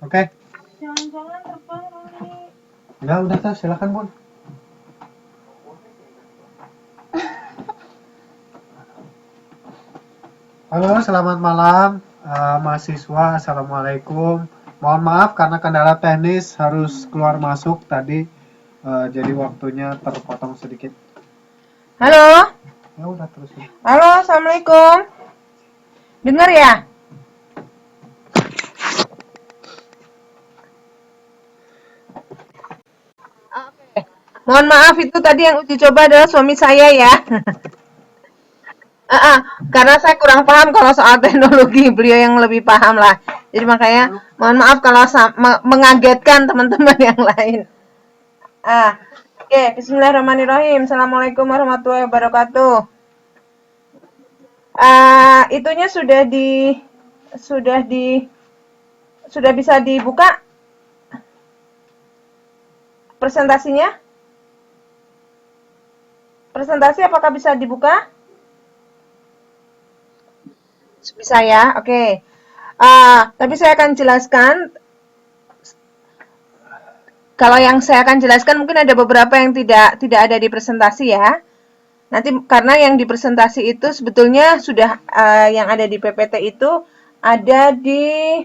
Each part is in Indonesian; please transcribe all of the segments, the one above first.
Oke. Jangan-jangan terbang kali. Enggak, udah tas, silakan Bun. Halo, selamat malam mahasiswa. Assalamualaikum. Mohon maaf karena kendala teknis harus keluar masuk tadi, jadi waktunya terpotong sedikit. Halo, Ya udah terusin. halo, assalamualaikum. Dengar ya? Oke. Mohon maaf itu tadi yang uji coba adalah suami saya ya. Karena saya kurang paham kalau soal teknologi, beliau yang lebih paham lah. Jadi makanya mohon maaf kalau mengagetkan teman-teman yang lain. Oke, Bismillahirrahmanirrahim. Assalamualaikum warahmatullahi wabarakatuh. Itunya sudah bisa dibuka presentasinya? Presentasi apakah bisa dibuka? Bisa ya, oke. Tapi saya akan jelaskan. Kalau yang saya akan jelaskan mungkin ada beberapa yang tidak ada di presentasi ya. Nanti karena yang di presentasi itu sebetulnya sudah yang ada di PPT itu ada di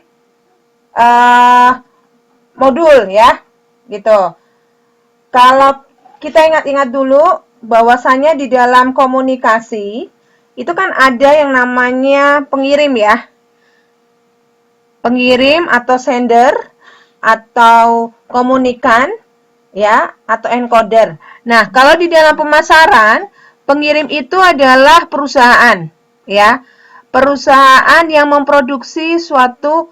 modul ya, gitu. Kalau kita ingat-ingat dulu bahwasanya di dalam komunikasi itu kan ada yang namanya pengirim ya. Pengirim atau sender atau komunikan ya atau encoder. Nah, kalau di dalam pemasaran, pengirim itu adalah perusahaan ya. Perusahaan yang memproduksi suatu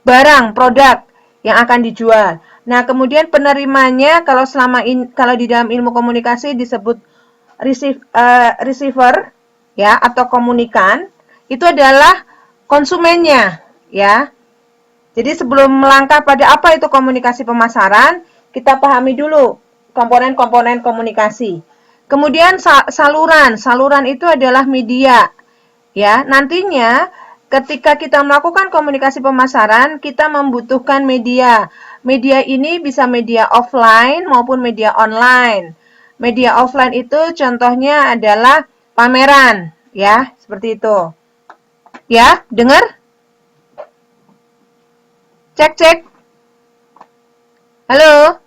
barang, produk yang akan dijual. Nah, kemudian penerimanya kalau di dalam ilmu komunikasi disebut receiver ya atau komunikan, itu adalah konsumennya ya. Jadi sebelum melangkah pada apa itu komunikasi pemasaran, kita pahami dulu komponen-komponen komunikasi. Kemudian saluran itu adalah media. Ya, nantinya ketika kita melakukan komunikasi pemasaran, kita membutuhkan media. Media ini bisa media offline maupun media online. Media offline itu contohnya adalah pameran, ya, seperti itu. Ya, dengar? Cek, cek. Halo?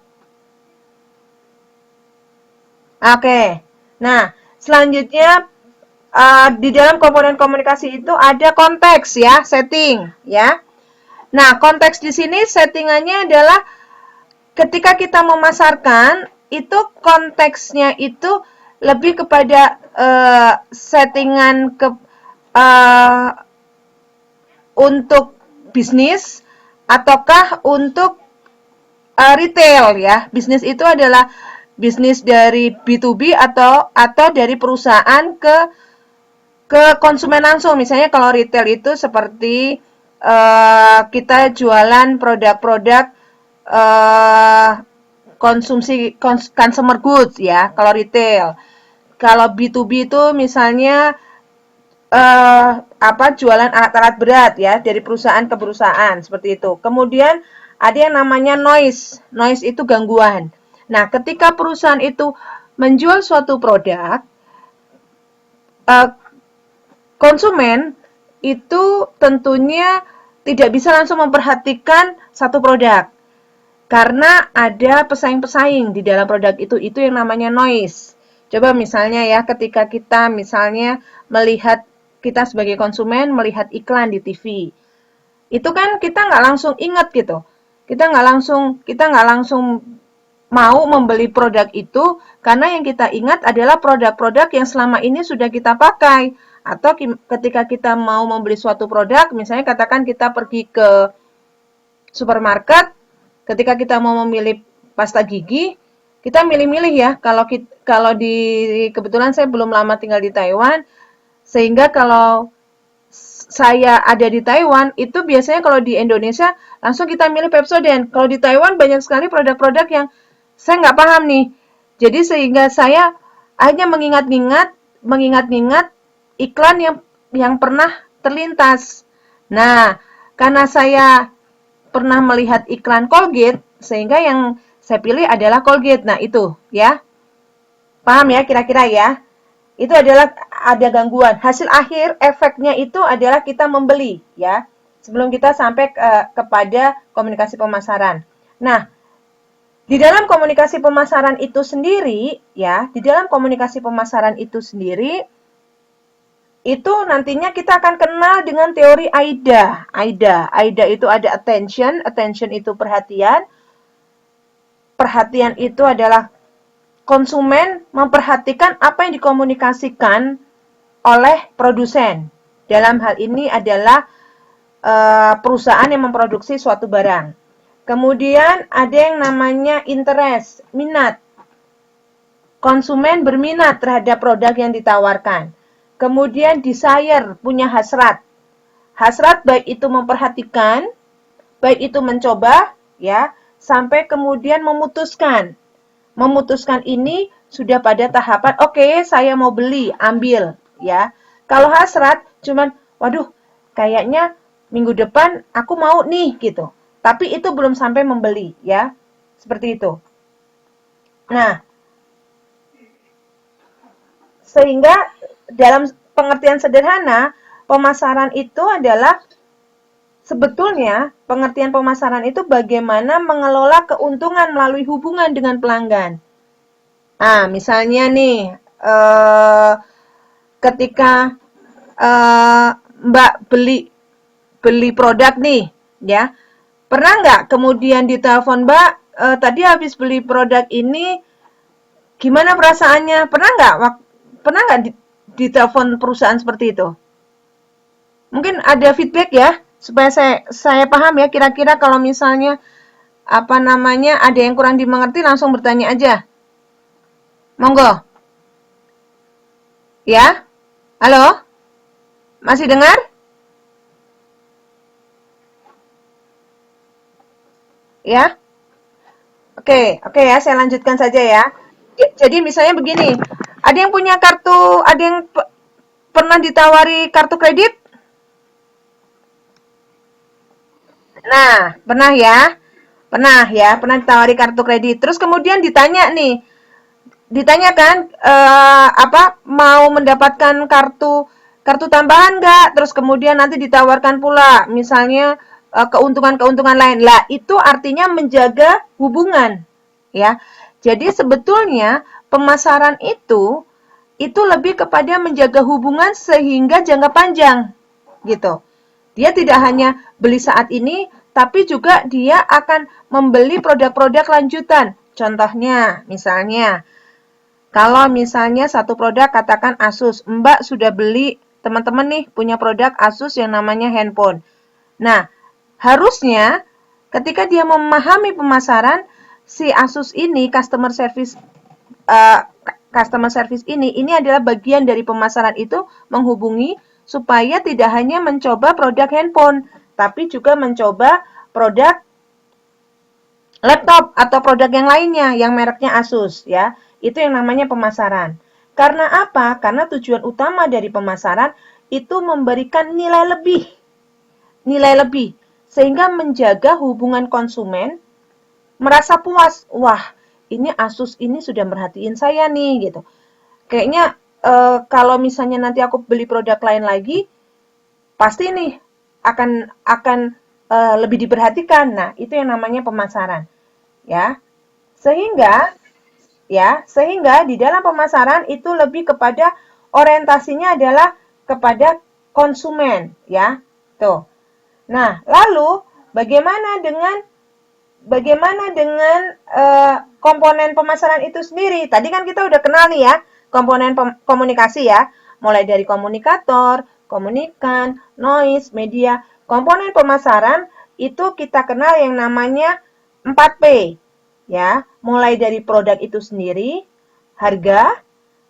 Oke. Nah, selanjutnya di dalam komponen komunikasi itu ada konteks ya, setting ya. Nah, konteks di sini settingannya adalah ketika kita memasarkan itu konteksnya itu lebih kepada settingan uh, untuk bisnis ataukah untuk retail ya. Bisnis itu adalah bisnis dari B2B atau dari perusahaan ke konsumen langsung. Misalnya kalau retail itu seperti kita jualan produk-produk konsumsi consumer goods ya, kalau retail. Kalau B2B itu misalnya jualan alat-alat berat ya dari perusahaan ke perusahaan seperti itu. Kemudian ada yang namanya noise. Noise itu gangguan. Nah, ketika perusahaan itu menjual suatu produk, konsumen itu tentunya tidak bisa langsung memperhatikan satu produk karena ada pesaing-pesaing di dalam produk itu yang namanya noise. Coba misalnya ya ketika kita misalnya melihat kita sebagai konsumen melihat iklan di TV, itu kan kita nggak langsung ingat gitu, kita nggak langsung mau membeli produk itu karena yang kita ingat adalah produk-produk yang selama ini sudah kita pakai. Atau ketika kita mau membeli suatu produk, misalnya katakan kita pergi ke supermarket, ketika kita mau memilih pasta gigi, kita milih-milih ya. Kalau di kebetulan saya belum lama tinggal di Taiwan, sehingga kalau saya ada di Taiwan, itu biasanya kalau di Indonesia langsung kita milih Pepsodent. Kalau di Taiwan banyak sekali produk-produk yang saya nggak paham nih. Jadi sehingga saya hanya mengingat-ingat iklan yang pernah terlintas. Nah, karena saya pernah melihat iklan Colgate, sehingga yang saya pilih adalah Colgate. Nah, itu ya. Paham ya kira-kira ya? Itu adalah ada gangguan. Hasil akhir efeknya itu adalah kita membeli ya. Sebelum kita sampai kepada komunikasi pemasaran. Nah, di dalam komunikasi pemasaran itu sendiri ya, di dalam komunikasi pemasaran itu sendiri itu nantinya kita akan kenal dengan teori AIDA. AIDA itu ada attention itu perhatian. Perhatian itu adalah konsumen memperhatikan apa yang dikomunikasikan oleh produsen. Dalam hal ini adalah perusahaan yang memproduksi suatu barang. Kemudian ada yang namanya interest, minat. Konsumen berminat terhadap produk yang ditawarkan. Kemudian desire, punya hasrat. Hasrat baik itu memperhatikan, baik itu mencoba, ya, sampai kemudian memutuskan. Memutuskan ini sudah pada tahapan, oke, saya mau beli, ambil, ya. Kalau hasrat, cuman, waduh, kayaknya minggu depan aku mau nih, gitu. Tapi itu belum sampai membeli, ya. Seperti itu. Nah, sehingga dalam pengertian sederhana, pemasaran itu adalah sebetulnya pengertian pemasaran itu bagaimana mengelola keuntungan melalui hubungan dengan pelanggan. Nah, misalnya nih, ketika Mbak beli produk nih, ya, pernah nggak kemudian ditelepon, Mbak, tadi habis beli produk ini, gimana perasaannya? Pernah nggak ditelepon perusahaan seperti itu? Mungkin ada feedback ya, supaya saya paham ya, kira-kira kalau misalnya ada yang kurang dimengerti langsung bertanya aja. Monggo. Ya? Halo? Masih dengar? Ya? Oke ya, saya lanjutkan saja ya. Jadi misalnya begini, ada yang punya kartu, ada yang pernah ditawari kartu kredit? Nah, pernah ya? Pernah ditawari kartu kredit. Terus kemudian ditanyakan mau mendapatkan kartu tambahan nggak? Terus kemudian nanti ditawarkan pula misalnya keuntungan-keuntungan lain. Lah, itu artinya menjaga hubungan, ya. Jadi sebetulnya pemasaran itu lebih kepada menjaga hubungan sehingga jangka panjang, gitu. Dia tidak hanya beli saat ini, tapi juga dia akan membeli produk-produk lanjutan. Contohnya, misalnya, kalau misalnya satu produk katakan Asus, Mbak sudah beli, teman-teman nih punya produk Asus yang namanya handphone. Nah, harusnya ketika dia memahami pemasaran, si Asus ini, customer service ini adalah bagian dari pemasaran itu menghubungi supaya tidak hanya mencoba produk handphone, tapi juga mencoba produk laptop atau produk yang lainnya yang mereknya Asus, ya. Itu yang namanya pemasaran. Karena apa? Karena tujuan utama dari pemasaran itu memberikan nilai lebih sehingga menjaga hubungan konsumen merasa puas. Wah, ini Asus ini sudah merhatiin saya nih, gitu. Kayaknya kalau misalnya nanti aku beli produk lain lagi, pasti nih akan lebih diperhatikan. Nah, itu yang namanya pemasaran, ya. Sehingga di dalam pemasaran itu lebih kepada orientasinya adalah kepada konsumen, ya. Tuh. Nah, lalu bagaimana dengan komponen pemasaran itu sendiri? Tadi kan kita udah kenal nih ya, komponen komunikasi ya, mulai dari komunikator, komunikan, noise, media. Komponen pemasaran itu kita kenal yang namanya 4P, ya, mulai dari produk itu sendiri, harga,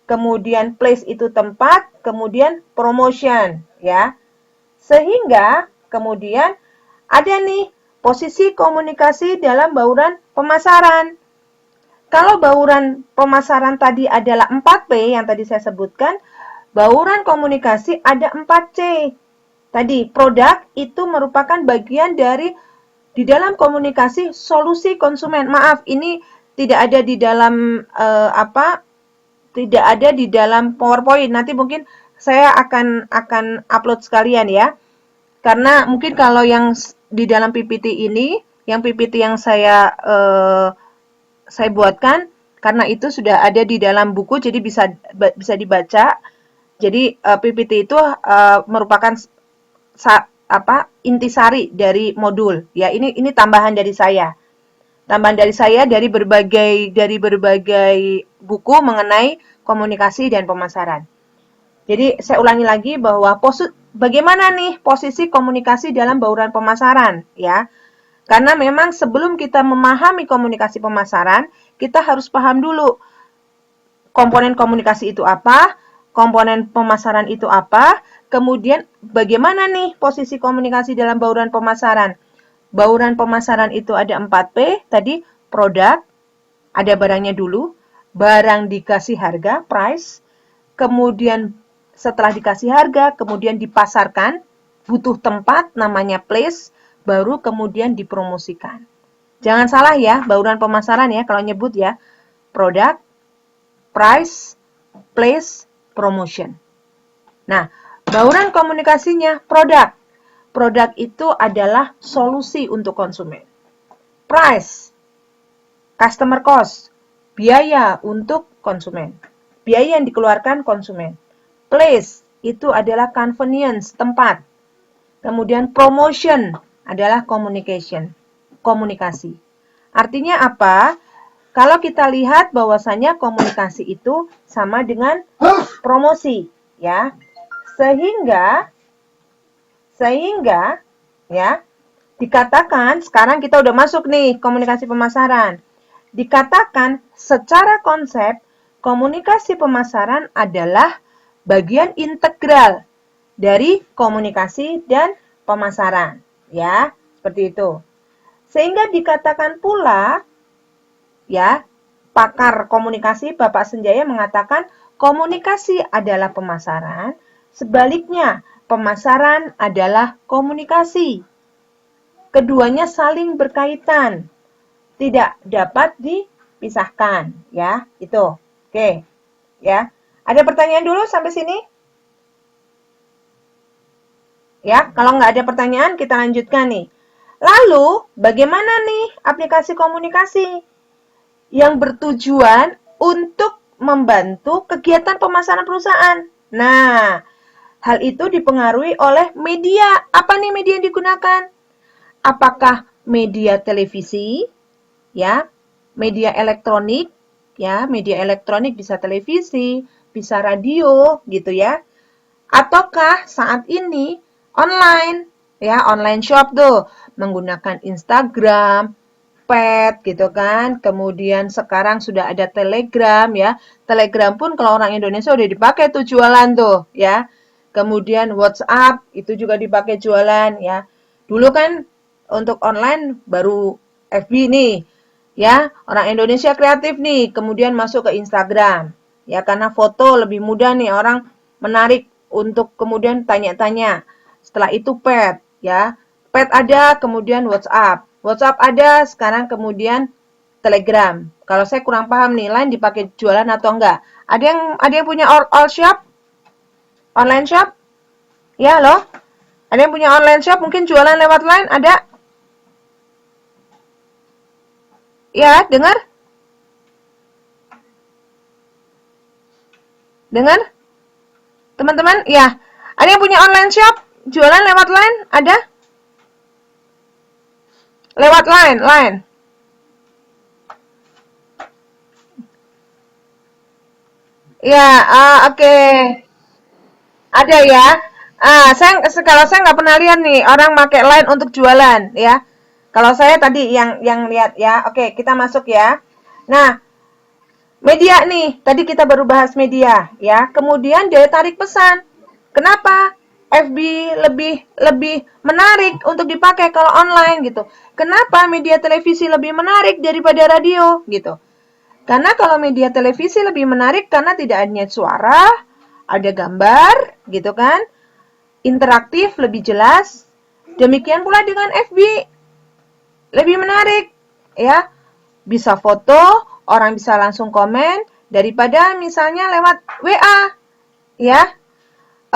kemudian place itu tempat, kemudian promotion, ya. Sehingga kemudian ada nih posisi komunikasi dalam bauran pemasaran. Kalau bauran pemasaran tadi adalah 4P yang tadi saya sebutkan, bauran komunikasi ada 4C. Tadi, produk itu merupakan bagian dari Di dalam komunikasi solusi konsumen. Maaf, ini tidak ada di dalam tidak ada di dalam PowerPoint. Nanti mungkin saya akan upload sekalian ya. Karena mungkin kalau yang di dalam PPT ini, yang PPT yang saya buatkan, karena itu sudah ada di dalam buku, jadi bisa dibaca. Jadi PPT itu merupakan intisari dari modul. Ya, ini tambahan dari saya. Tambahan dari saya dari berbagai buku mengenai komunikasi dan pemasaran. Jadi saya ulangi lagi bahwa bagaimana nih posisi komunikasi dalam bauran pemasaran, ya. Karena memang sebelum kita memahami komunikasi pemasaran, kita harus paham dulu komponen komunikasi itu apa, komponen pemasaran itu apa, kemudian bagaimana nih posisi komunikasi dalam bauran pemasaran. Bauran pemasaran itu ada 4P, tadi produk, ada barangnya dulu, barang dikasih harga, price, kemudian setelah dikasih harga, kemudian dipasarkan, butuh tempat, namanya place, baru kemudian dipromosikan. Jangan salah ya, bauran pemasaran ya, kalau nyebut ya, produk, price, place, promotion. Nah, bauran komunikasinya produk. Produk itu adalah solusi untuk konsumen. Price, customer cost, biaya untuk konsumen. Biaya yang dikeluarkan konsumen. Place, itu adalah convenience, tempat. Kemudian promotion adalah communication, komunikasi. Artinya apa? Kalau kita lihat bahwasanya komunikasi itu sama dengan promosi, ya. Sehingga ya, dikatakan sekarang kita udah masuk nih komunikasi pemasaran. Dikatakan secara konsep komunikasi pemasaran adalah bagian integral dari komunikasi dan pemasaran, ya, seperti itu. Sehingga dikatakan pula, ya, pakar komunikasi Bapak Senjaya mengatakan komunikasi adalah pemasaran, sebaliknya pemasaran adalah komunikasi. Keduanya saling berkaitan, tidak dapat dipisahkan, ya, itu. Oke, ya. Ada pertanyaan dulu sampai sini? Ya, kalau nggak ada pertanyaan, kita lanjutkan nih. Lalu, bagaimana nih aplikasi komunikasi yang bertujuan untuk membantu kegiatan pemasaran perusahaan? Nah, hal itu dipengaruhi oleh media. Apa nih media yang digunakan? Apakah media televisi, ya, media elektronik, ya, media elektronik bisa televisi, bisa radio, gitu ya. Ataukah saat ini online, ya, online shop tuh, menggunakan Instagram, pet gitu kan. Kemudian sekarang sudah ada Telegram ya. Telegram pun kalau orang Indonesia udah dipakai tuh jualan tuh ya. Kemudian WhatsApp itu juga dipakai jualan ya. Dulu kan untuk online baru FB nih ya. Orang Indonesia kreatif nih, kemudian masuk ke Instagram. Ya karena foto lebih mudah nih, orang menarik untuk kemudian tanya-tanya. Setelah itu pet ya. Pet ada, kemudian WhatsApp. WhatsApp ada, sekarang kemudian Telegram. Kalau saya kurang paham nih, Line dipakai jualan atau enggak. Ada yang punya all shop? Online shop? Ya, loh. Ada yang punya online shop, mungkin jualan lewat Line, ada? Ya, dengar? Dengar? Teman-teman, ya. Ada yang punya online shop, jualan lewat Line, ada? Lewat Line. Ya, oke. Ada ya. Kalau saya nggak pernah lihat nih orang pakai Line untuk jualan ya. Kalau saya tadi yang lihat ya. Oke, kita masuk ya. Nah, media nih. Tadi kita baru bahas media ya. Kemudian daya tarik pesan. Kenapa FB lebih menarik untuk dipakai kalau online gitu? Kenapa media televisi lebih menarik daripada radio gitu? Karena kalau media televisi lebih menarik karena tidak hanya suara, ada gambar, gitu kan? Interaktif, lebih jelas. Demikian pula dengan FB. lebih menarik, ya. Bisa foto, orang bisa langsung komen daripada misalnya lewat WA, ya.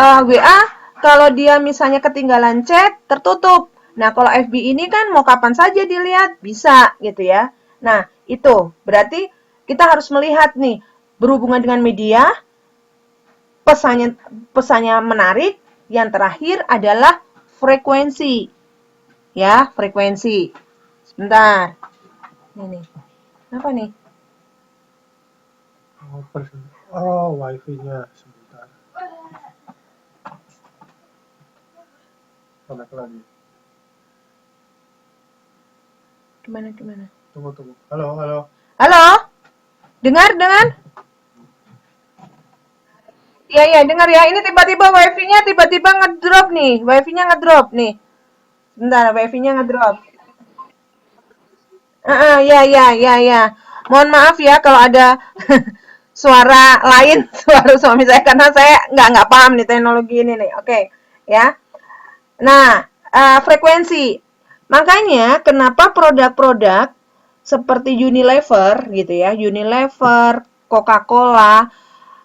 WA kalau dia misalnya ketinggalan chat, tertutup. Nah, kalau FB ini kan mau kapan saja dilihat, bisa gitu ya. Nah, itu berarti kita harus melihat nih, berhubungan dengan media, pesannya pesannya menarik, yang terakhir adalah frekuensi. Ya, frekuensi. Sebentar. Ini nih. Apa nih? Oh, wifi-nya sebentar. Connect lagi. Gimana? Tunggu. Halo. Halo? Dengar? Iya, dengar ya. Ini tiba-tiba wifi-nya tiba-tiba ngedrop nih. Wifi-nya ngedrop nih. Sebentar, wifi-nya ngedrop. Ya. Mohon maaf ya kalau ada suara lain, suara suami saya karena saya nggak paham nih teknologi ini nih. Oke, ya. Nah, frekuensi. Makanya kenapa produk-produk seperti Unilever gitu ya, Unilever, Coca-Cola,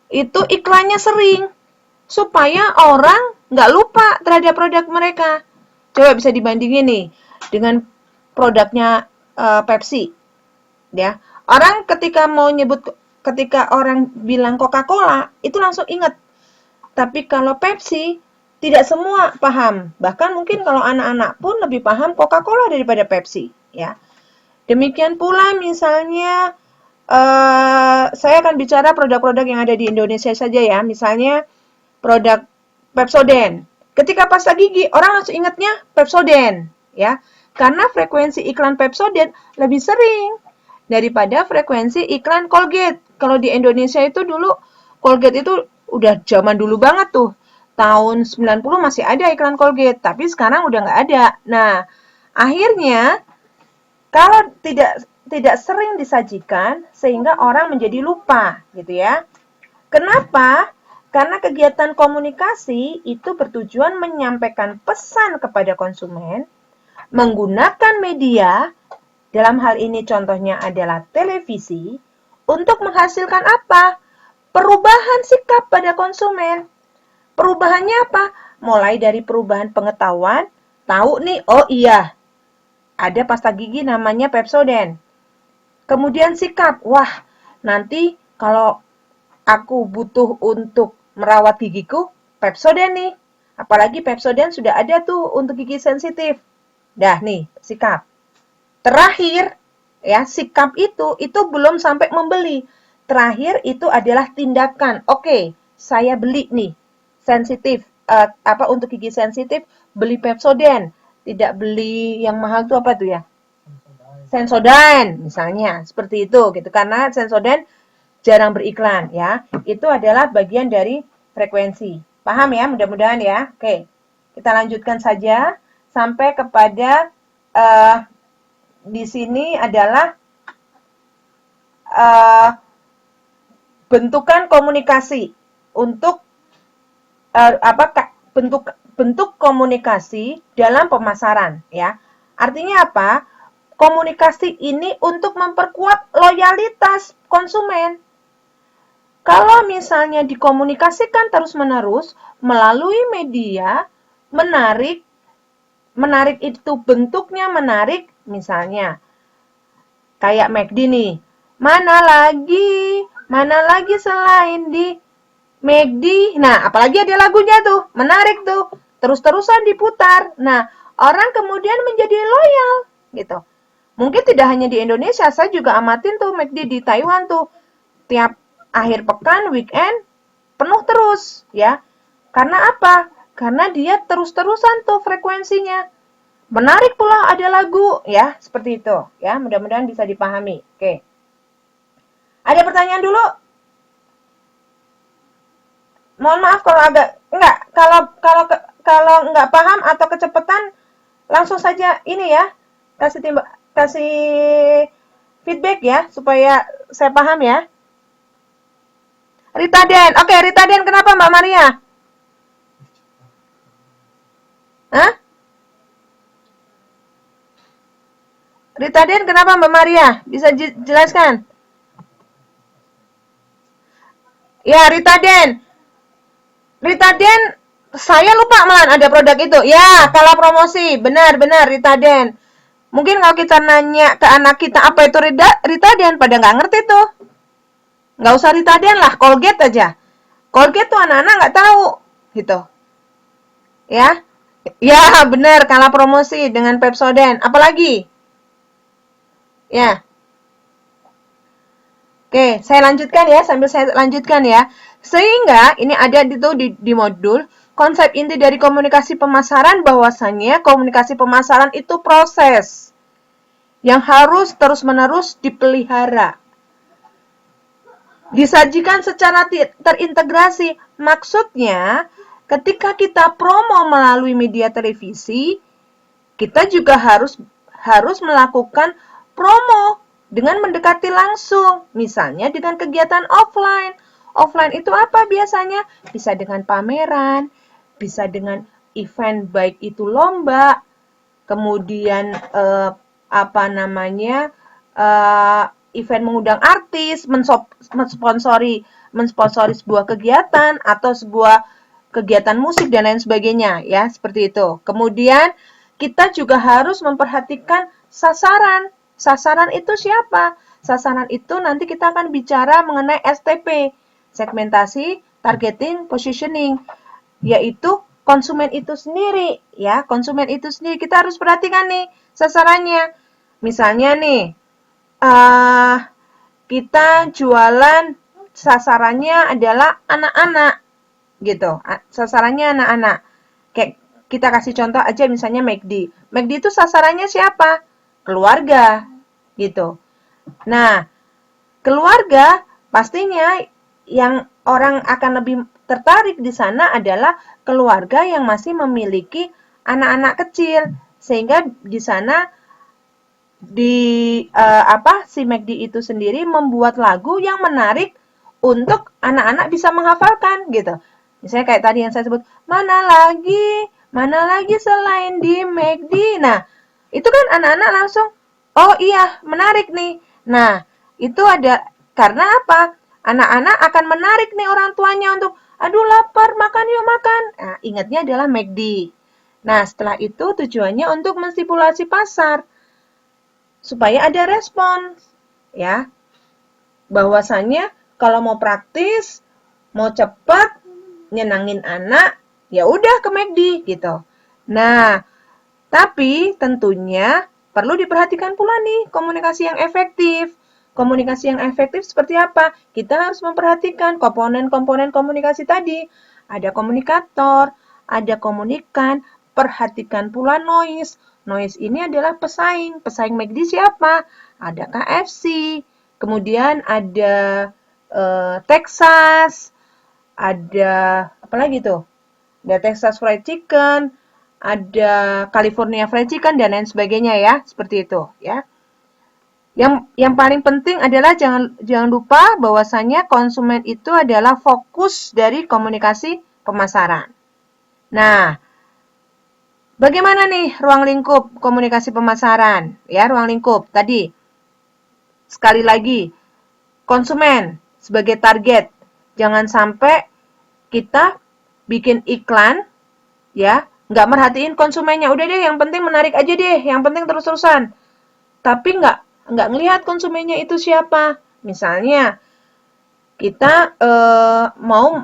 itu iklannya sering supaya orang nggak lupa terhadap produk mereka. Coba bisa dibandingin nih dengan produknya Pepsi, ya. Orang ketika orang bilang Coca-Cola itu langsung ingat. Tapi kalau Pepsi tidak semua paham. Bahkan mungkin kalau anak-anak pun lebih paham Coca-Cola daripada Pepsi, ya. Demikian pula misalnya saya akan bicara produk-produk yang ada di Indonesia saja ya. Misalnya produk Pepsodent. Ketika pasta gigi, orang langsung ingatnya Pepsodent, ya. Karena frekuensi iklan Pepsodent lebih sering daripada frekuensi iklan Colgate. Kalau di Indonesia itu dulu Colgate itu udah zaman dulu banget tuh. Tahun 90 masih ada iklan Colgate, tapi sekarang udah nggak ada. Nah, akhirnya kalau tidak sering disajikan sehingga orang menjadi lupa, gitu ya. Kenapa? Karena kegiatan komunikasi itu bertujuan menyampaikan pesan kepada konsumen menggunakan media, dalam hal ini contohnya adalah televisi, untuk menghasilkan apa? Perubahan sikap pada konsumen. Perubahannya apa? Mulai dari perubahan pengetahuan, tahu nih, oh iya, ada pasta gigi namanya Pepsodent. Kemudian sikap, wah, nanti kalau aku butuh untuk merawat gigiku, Pepsodent nih. Apalagi Pepsodent sudah ada tuh untuk gigi sensitif. Dah nih, sikap. Terakhir, ya, sikap itu belum sampai membeli. Terakhir itu adalah tindakan. Oke, saya beli nih, sensitif, untuk gigi sensitif, beli Pepsodent. Tidak beli yang mahal tuh apa tuh ya? Sensodyne misalnya, seperti itu gitu. Karena Sensodyne jarang beriklan ya. Itu adalah bagian dari frekuensi. Paham ya? Mudah-mudahan ya. Oke. Kita lanjutkan saja sampai kepada uh, di sini adalah uh, bentukan komunikasi untuk bentuk bentuk komunikasi dalam pemasaran ya. Artinya apa? Komunikasi ini untuk memperkuat loyalitas konsumen. Kalau misalnya dikomunikasikan terus-menerus melalui media, menarik, menarik itu bentuknya menarik, misalnya kayak McD nih. Mana lagi selain di McD. Nah, apalagi ada lagunya tuh, menarik tuh. Terus-terusan diputar. Nah, orang kemudian menjadi loyal gitu. Mungkin tidak hanya di Indonesia, saya juga amatin tuh McD di Taiwan tuh. Tiap akhir pekan, weekend, penuh terus ya. Karena apa? Karena dia terus-terusan tuh frekuensinya. Menarik pula ada lagu ya, seperti itu ya. Mudah-mudahan bisa dipahami. Oke. Ada pertanyaan dulu? Mohon maaf kalau agak enggak, kalau enggak paham atau kecepatan langsung saja ini ya. Kasih feedback ya supaya saya paham ya. Rita Den. Oke, Rita Den kenapa Mbak Maria? Hah? Ritaden kenapa Mbak Maria? Bisa jelaskan? Ya, Ritaden. Ritaden, saya lupa malah ada produk itu. Ya, kala promosi. Benar-benar Ritaden. Mungkin kalau kita nanya ke anak kita apa itu Ritaden, pada nggak ngerti tuh. Nggak usah Ritaden lah, Colgate aja. Colgate tuh anak-anak nggak tahu, gitu. Ya, ya benar, kala promosi dengan Pepsodent. Apalagi? Ya, oke, saya lanjutkan ya, sambil saya lanjutkan ya. Sehingga ini ada di modul konsep inti dari komunikasi pemasaran bahwasannya komunikasi pemasaran itu proses yang harus terus-menerus dipelihara. Disajikan secara terintegrasi. Maksudnya, ketika kita promo melalui media televisi, kita juga harus melakukan promo dengan mendekati langsung, misalnya dengan kegiatan offline. Offline itu apa biasanya? Bisa dengan pameran, bisa dengan event baik itu lomba, kemudian event mengundang artis, mensponsori sebuah kegiatan atau sebuah kegiatan musik dan lain sebagainya ya, seperti itu. Kemudian kita juga harus memperhatikan sasaran. Sasaran itu siapa? Sasaran itu nanti kita akan bicara mengenai STP, segmentasi, targeting, positioning, yaitu konsumen itu sendiri ya. Konsumen itu sendiri kita harus perhatikan nih sasarannya. Misalnya nih kita jualan sasarannya adalah anak-anak gitu. Sasarannya anak-anak. Kayak kita kasih contoh aja misalnya McD. McD itu sasarannya siapa? Keluarga gitu. Nah, keluarga pastinya yang orang akan lebih tertarik di sana adalah keluarga yang masih memiliki anak-anak kecil, sehingga di sana si McD itu sendiri membuat lagu yang menarik untuk anak-anak bisa menghafalkan gitu. Misalnya kayak tadi yang saya sebut, mana lagi selain di McD. Nah, itu kan anak-anak langsung, oh iya, menarik nih. Nah, itu ada karena apa? Anak-anak akan menarik nih orang tuanya untuk, aduh lapar, makan yuk makan. Nah, ingatnya adalah McD. Nah, setelah itu tujuannya untuk menstipulasi pasar supaya ada respons ya. Bahwasanya kalau mau praktis, mau cepat, nyenangin anak, ya udah ke McD gitu. Nah, tapi tentunya perlu diperhatikan pula nih komunikasi yang efektif. Komunikasi yang efektif seperti apa? Kita harus memperhatikan komponen-komponen komunikasi tadi. Ada komunikator, ada komunikan, perhatikan pula noise. Noise ini adalah pesaing. Pesaing McD siapa? Ada KFC, kemudian ada Texas, ada apa lagi tuh? Ada Texas Fried Chicken, ada California Fried Chicken dan lain sebagainya ya, seperti itu ya. Yang paling penting adalah jangan lupa bahwasanya konsumen itu adalah fokus dari komunikasi pemasaran. Nah, bagaimana nih ruang lingkup komunikasi pemasaran? Ya, ruang lingkup tadi. Sekali lagi, konsumen sebagai target. Jangan sampai kita bikin iklan ya, nggak merhatiin konsumennya. Udah deh, yang penting menarik aja deh, yang penting terus-terusan. Tapi nggak ngelihat konsumennya itu siapa. Misalnya kita mau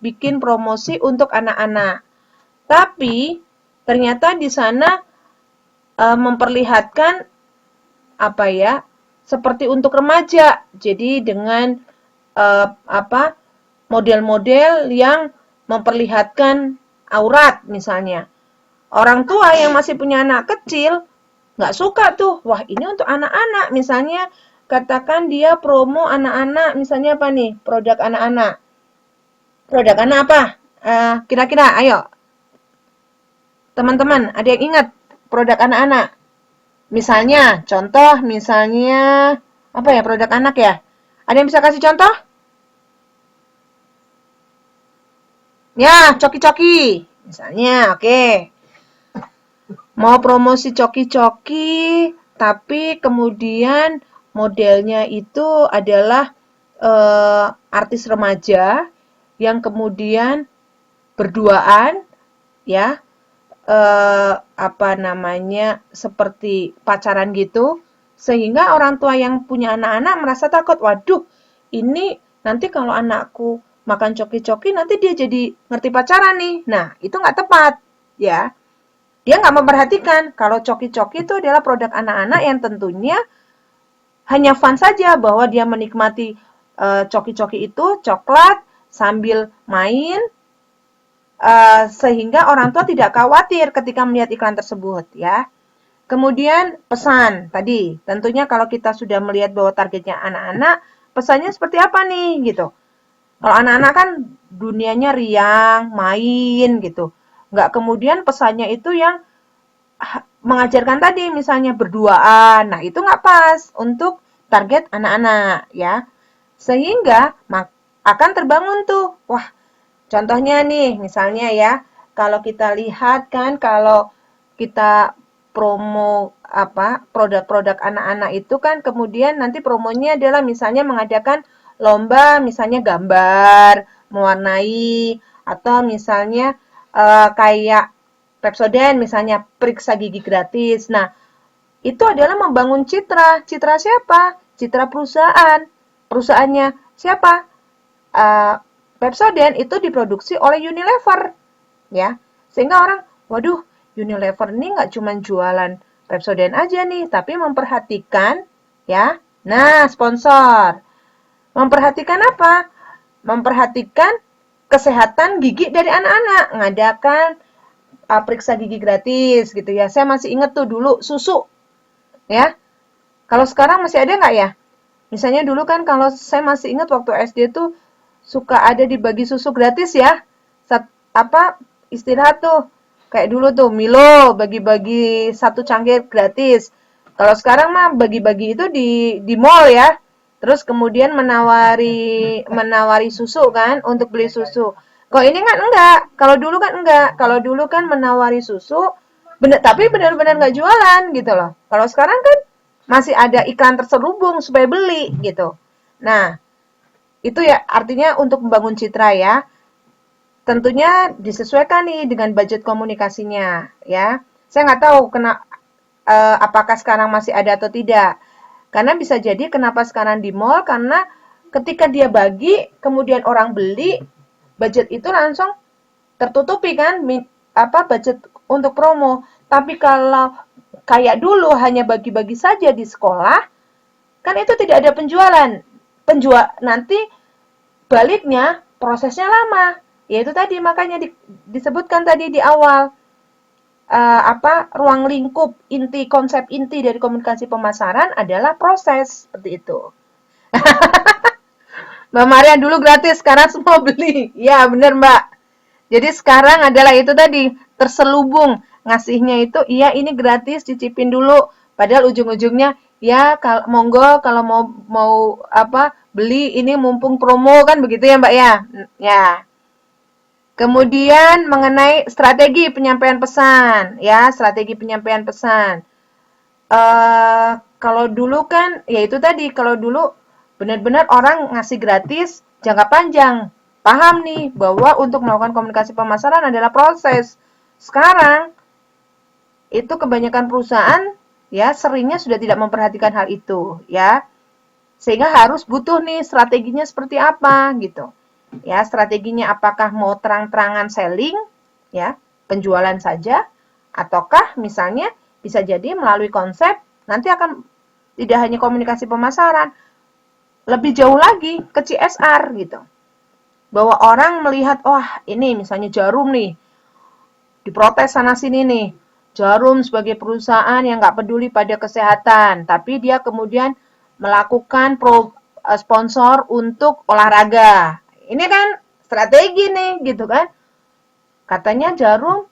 bikin promosi untuk anak-anak, tapi ternyata di sana memperlihatkan seperti untuk remaja. Jadi dengan model-model yang memperlihatkan aurat misalnya. Orang tua yang masih punya anak kecil nggak suka tuh. Wah, ini untuk anak-anak. Misalnya katakan dia promo anak-anak, misalnya apa nih? Produk anak-anak. Produk anak apa? Kira-kira, ayo. Teman-teman, ada yang ingat produk anak-anak? Misalnya, contoh misalnya apa ya produk anak ya? Ada yang bisa kasih contoh? Ya, coki-coki. Misalnya, oke. Mau promosi coki-coki, tapi kemudian modelnya itu adalah artis remaja yang kemudian berduaan, ya, apa namanya, seperti pacaran gitu, sehingga orang tua yang punya anak-anak merasa takut, waduh, ini nanti kalau anakku makan coki-coki nanti dia jadi ngerti pacaran nih. Nah, itu nggak tepat, ya. Dia nggak memperhatikan kalau coki-coki itu adalah produk anak-anak yang tentunya hanya fun saja bahwa dia menikmati coki-coki itu, coklat, sambil main, sehingga orang tua tidak khawatir ketika melihat iklan tersebut, ya. Kemudian pesan tadi, tentunya kalau kita sudah melihat bahwa targetnya anak-anak, pesannya seperti apa nih gitu. Kalau anak-anak kan dunianya riang, main gitu. Nggak kemudian pesannya itu yang mengajarkan tadi misalnya berduaan. Nah, itu nggak pas untuk target anak-anak ya. Sehingga akan terbangun tuh. Wah, contohnya nih misalnya ya, kalau kita lihat kan kalau kita promo apa produk-produk anak-anak itu kan kemudian nanti promonya adalah misalnya mengadakan lomba misalnya gambar, mewarnai atau misalnya kayak Pepsodent misalnya periksa gigi gratis. Nah, itu adalah membangun citra. Citra siapa? Citra perusahaan. Perusahaannya siapa? Pepsodent itu diproduksi oleh Unilever, ya. Sehingga orang, waduh, Unilever ini nggak cuma jualan Pepsodent aja nih, tapi memperhatikan, ya. Nah, sponsor. Memperhatikan apa? Memperhatikan kesehatan gigi dari anak-anak. Ngadakan periksa gigi gratis gitu ya. Saya masih inget tuh dulu susu, ya. Kalau sekarang masih ada nggak ya? Misalnya dulu kan kalau saya masih ingat waktu SD tuh suka ada dibagi susu gratis ya. Apa istirahat tuh. Kayak dulu tuh Milo bagi-bagi satu cangkir gratis. Kalau sekarang mah bagi-bagi itu di mall ya. Terus kemudian menawari susu kan untuk beli susu. Kalau ini kan enggak. Kalau dulu kan enggak. Kalau dulu kan menawari susu tapi benar-benar nggak jualan gitu loh. Kalau sekarang kan masih ada iklan terselubung supaya beli gitu. Nah, itu ya artinya untuk membangun citra ya. Tentunya disesuaikan nih dengan budget komunikasinya ya. Saya nggak tahu apakah sekarang masih ada atau tidak. Karena bisa jadi kenapa sekarang di mall karena ketika dia bagi kemudian orang beli budget itu langsung tertutupi kan budget untuk promo. Tapi kalau kayak dulu hanya bagi-bagi saja di sekolah, kan itu tidak ada penjualan. Nanti baliknya prosesnya lama. Yaitu tadi makanya disebutkan tadi di awal ruang lingkup konsep inti dari komunikasi pemasaran adalah proses seperti itu. Mbak Maria dulu gratis, sekarang semua beli. Ya, benar Mbak. Jadi sekarang adalah itu tadi, terselubung. Ngasihnya itu, iya ini gratis, cicipin dulu. Padahal ujung-ujungnya, ya monggo kalau mau beli ini mumpung promo kan begitu ya Mbak ya. Ya. Kemudian mengenai strategi penyampaian pesan, ya strategi penyampaian pesan. Kalau dulu kan, ya itu tadi, kalau dulu benar-benar orang ngasih gratis jangka panjang. Paham nih bahwa untuk melakukan komunikasi pemasaran adalah proses. Sekarang itu kebanyakan perusahaan ya seringnya sudah tidak memperhatikan hal itu ya. Sehingga harus butuh nih strateginya seperti apa gitu. Ya, strateginya apakah mau terang-terangan selling ya, penjualan saja ataukah misalnya bisa jadi melalui konsep nanti akan tidak hanya komunikasi pemasaran, lebih jauh lagi ke CSR gitu. Bahwa orang melihat, wah ini misalnya Jarum nih, diprotes sana-sini nih. Jarum sebagai perusahaan yang nggak peduli pada kesehatan, tapi dia kemudian melakukan sponsor untuk olahraga. Ini kan strategi nih, gitu kan. Katanya Jarum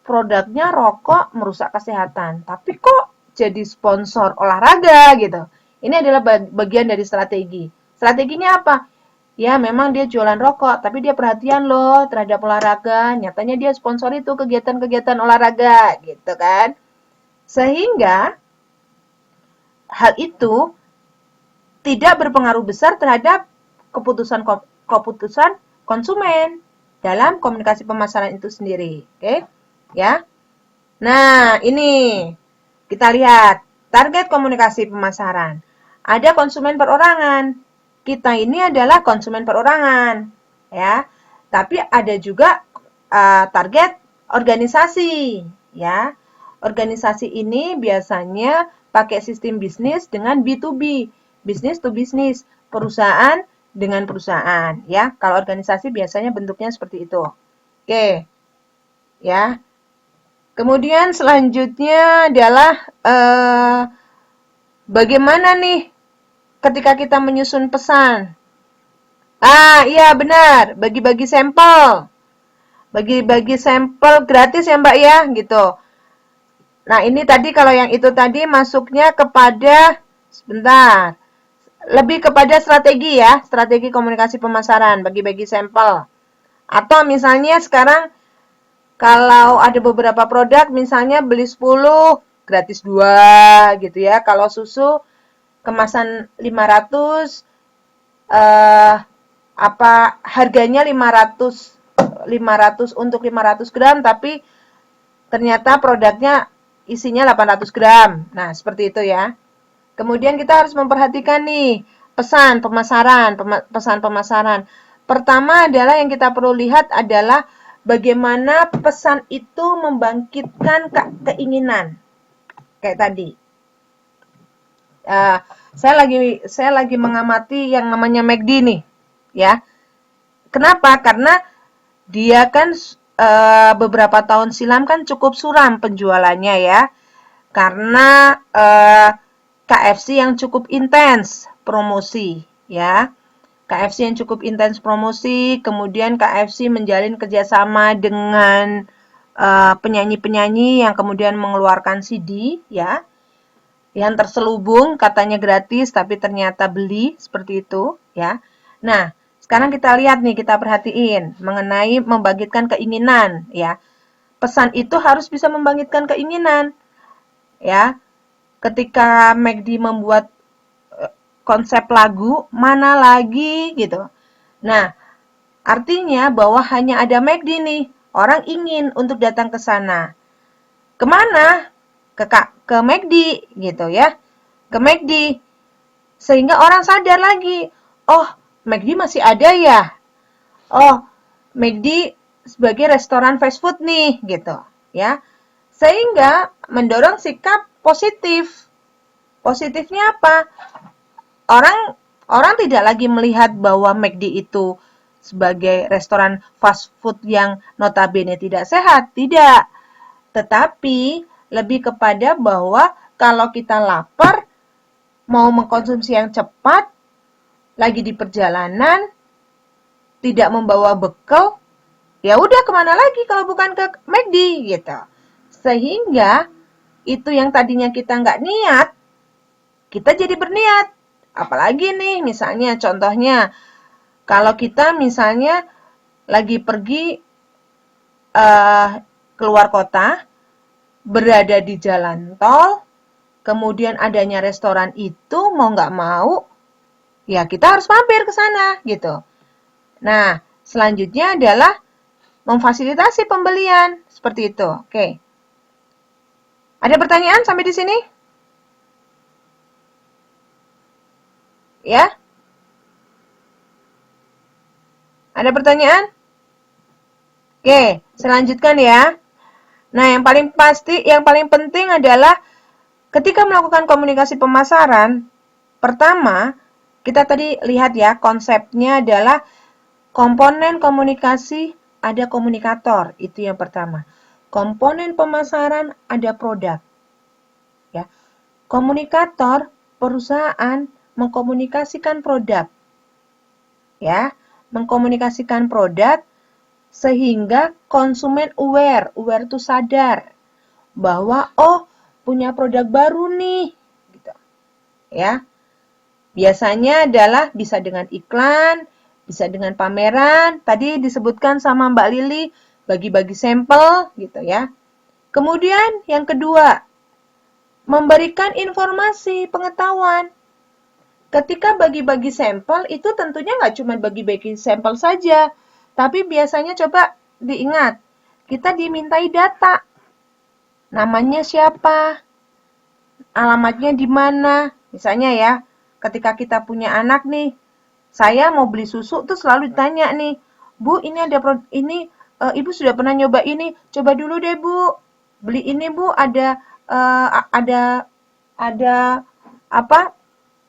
produknya rokok merusak kesehatan, tapi kok jadi sponsor olahraga gitu. Ini adalah bagian dari strategi. Strateginya apa? Ya memang dia jualan rokok, tapi dia perhatian loh terhadap olahraga. Nyatanya dia sponsor itu kegiatan-kegiatan olahraga gitu kan. Sehingga hal itu tidak berpengaruh besar terhadap keputusan konsumen dalam komunikasi pemasaran itu sendiri. Oke, ya. Nah, ini kita lihat target komunikasi pemasaran. Ada konsumen perorangan. Kita ini adalah konsumen perorangan, ya. Tapi ada juga target organisasi, ya. Organisasi ini biasanya pakai sistem bisnis dengan B2B, bisnis to bisnis, perusahaan dengan perusahaan, ya. Kalau organisasi biasanya bentuknya seperti itu. Oke, ya. Kemudian selanjutnya adalah bagaimana nih ketika kita menyusun pesan. Iya benar, bagi-bagi sampel. Bagi-bagi sampel gratis ya Mbak ya, gitu. Nah, ini tadi kalau yang itu tadi masuknya kepada, sebentar, lebih kepada strategi ya, strategi komunikasi pemasaran, bagi-bagi sampel. Atau misalnya sekarang kalau ada beberapa produk, misalnya beli 10, gratis 2, gitu ya. Kalau susu, kemasan 500, harganya 500 untuk 500 gram, tapi ternyata produknya isinya 800 gram. Nah, seperti itu ya. Kemudian kita harus memperhatikan nih, pesan pemasaran. Pertama adalah yang kita perlu lihat adalah bagaimana pesan itu membangkitkan keinginan. Kayak tadi. Saya lagi mengamati yang namanya McD nih, ya. Kenapa? Karena dia kan beberapa tahun silam kan cukup suram penjualannya ya, karena KFC yang cukup intens promosi, ya. KFC yang cukup intens promosi, kemudian KFC menjalin kerjasama dengan penyanyi-penyanyi yang kemudian mengeluarkan CD, ya, yang terselubung katanya gratis tapi ternyata beli, seperti itu, ya. Nah, sekarang kita lihat nih, kita perhatiin mengenai membangkitkan keinginan, ya. Pesan itu harus bisa membangkitkan keinginan, ya. Ketika McD membuat konsep lagu, mana lagi gitu. Nah, artinya bahwa hanya ada McD nih, orang ingin untuk datang ke sana. Kemana? Ke McD gitu ya. Ke McD. Sehingga orang sadar lagi, oh McD masih ada ya. Oh, McD sebagai restoran fast food nih gitu ya. Sehingga mendorong sikap positif. Positifnya apa? Orang tidak lagi melihat bahwa McD itu sebagai restoran fast food yang notabene tidak sehat, tidak. Tetapi lebih kepada bahwa kalau kita lapar, mau mengkonsumsi yang cepat, lagi di perjalanan, tidak membawa bekal, ya udah kemana lagi kalau bukan ke McD gitu. Sehingga itu yang tadinya kita nggak niat, kita jadi berniat. Apalagi nih misalnya contohnya, kalau kita misalnya lagi pergi keluar kota, berada di jalan tol, kemudian adanya restoran itu, mau nggak mau, ya kita harus mampir ke sana, gitu. Nah, selanjutnya adalah memfasilitasi pembelian, seperti itu. Oke. Ada pertanyaan sampai di sini? Ya? Ada pertanyaan? Oke, selanjutkan ya. Nah, yang paling penting adalah ketika melakukan komunikasi pemasaran, pertama, kita tadi lihat ya, konsepnya adalah komponen komunikasi ada komunikator, itu yang pertama. Komponen pemasaran ada produk. Ya. Komunikator perusahaan mengkomunikasikan produk. Ya, mengkomunikasikan produk sehingga konsumen aware itu sadar bahwa oh, punya produk baru nih gitu. Ya. Biasanya adalah bisa dengan iklan, bisa dengan pameran, tadi disebutkan sama Mbak Lili, bagi-bagi sampel gitu ya. Kemudian yang kedua, memberikan informasi, pengetahuan. Ketika bagi-bagi sampel, itu tentunya nggak cuma bagi-bagi sampel saja, tapi biasanya coba diingat, kita dimintai data. Namanya siapa, alamatnya di mana. Misalnya ya, ketika kita punya anak nih, saya mau beli susu tuh selalu ditanya nih, Bu, ini ada ini Ibu sudah pernah nyoba ini, coba dulu deh Bu, beli ini Bu, ada apa?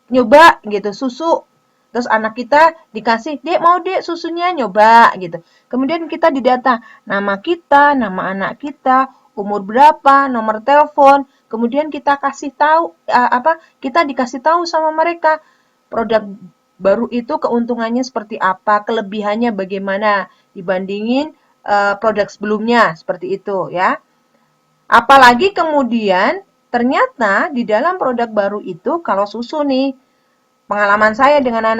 Nyoba gitu susu. Terus anak kita dikasih, Dek mau Dek susunya nyoba gitu. Kemudian kita didata nama kita, nama anak kita, umur berapa, nomor telepon. Kemudian kita kasih tahu kita dikasih tahu sama mereka produk baru itu keuntungannya seperti apa, kelebihannya bagaimana dibandingin produk sebelumnya seperti itu ya. Apalagi kemudian ternyata di dalam produk baru itu kalau susu nih, pengalaman saya dengan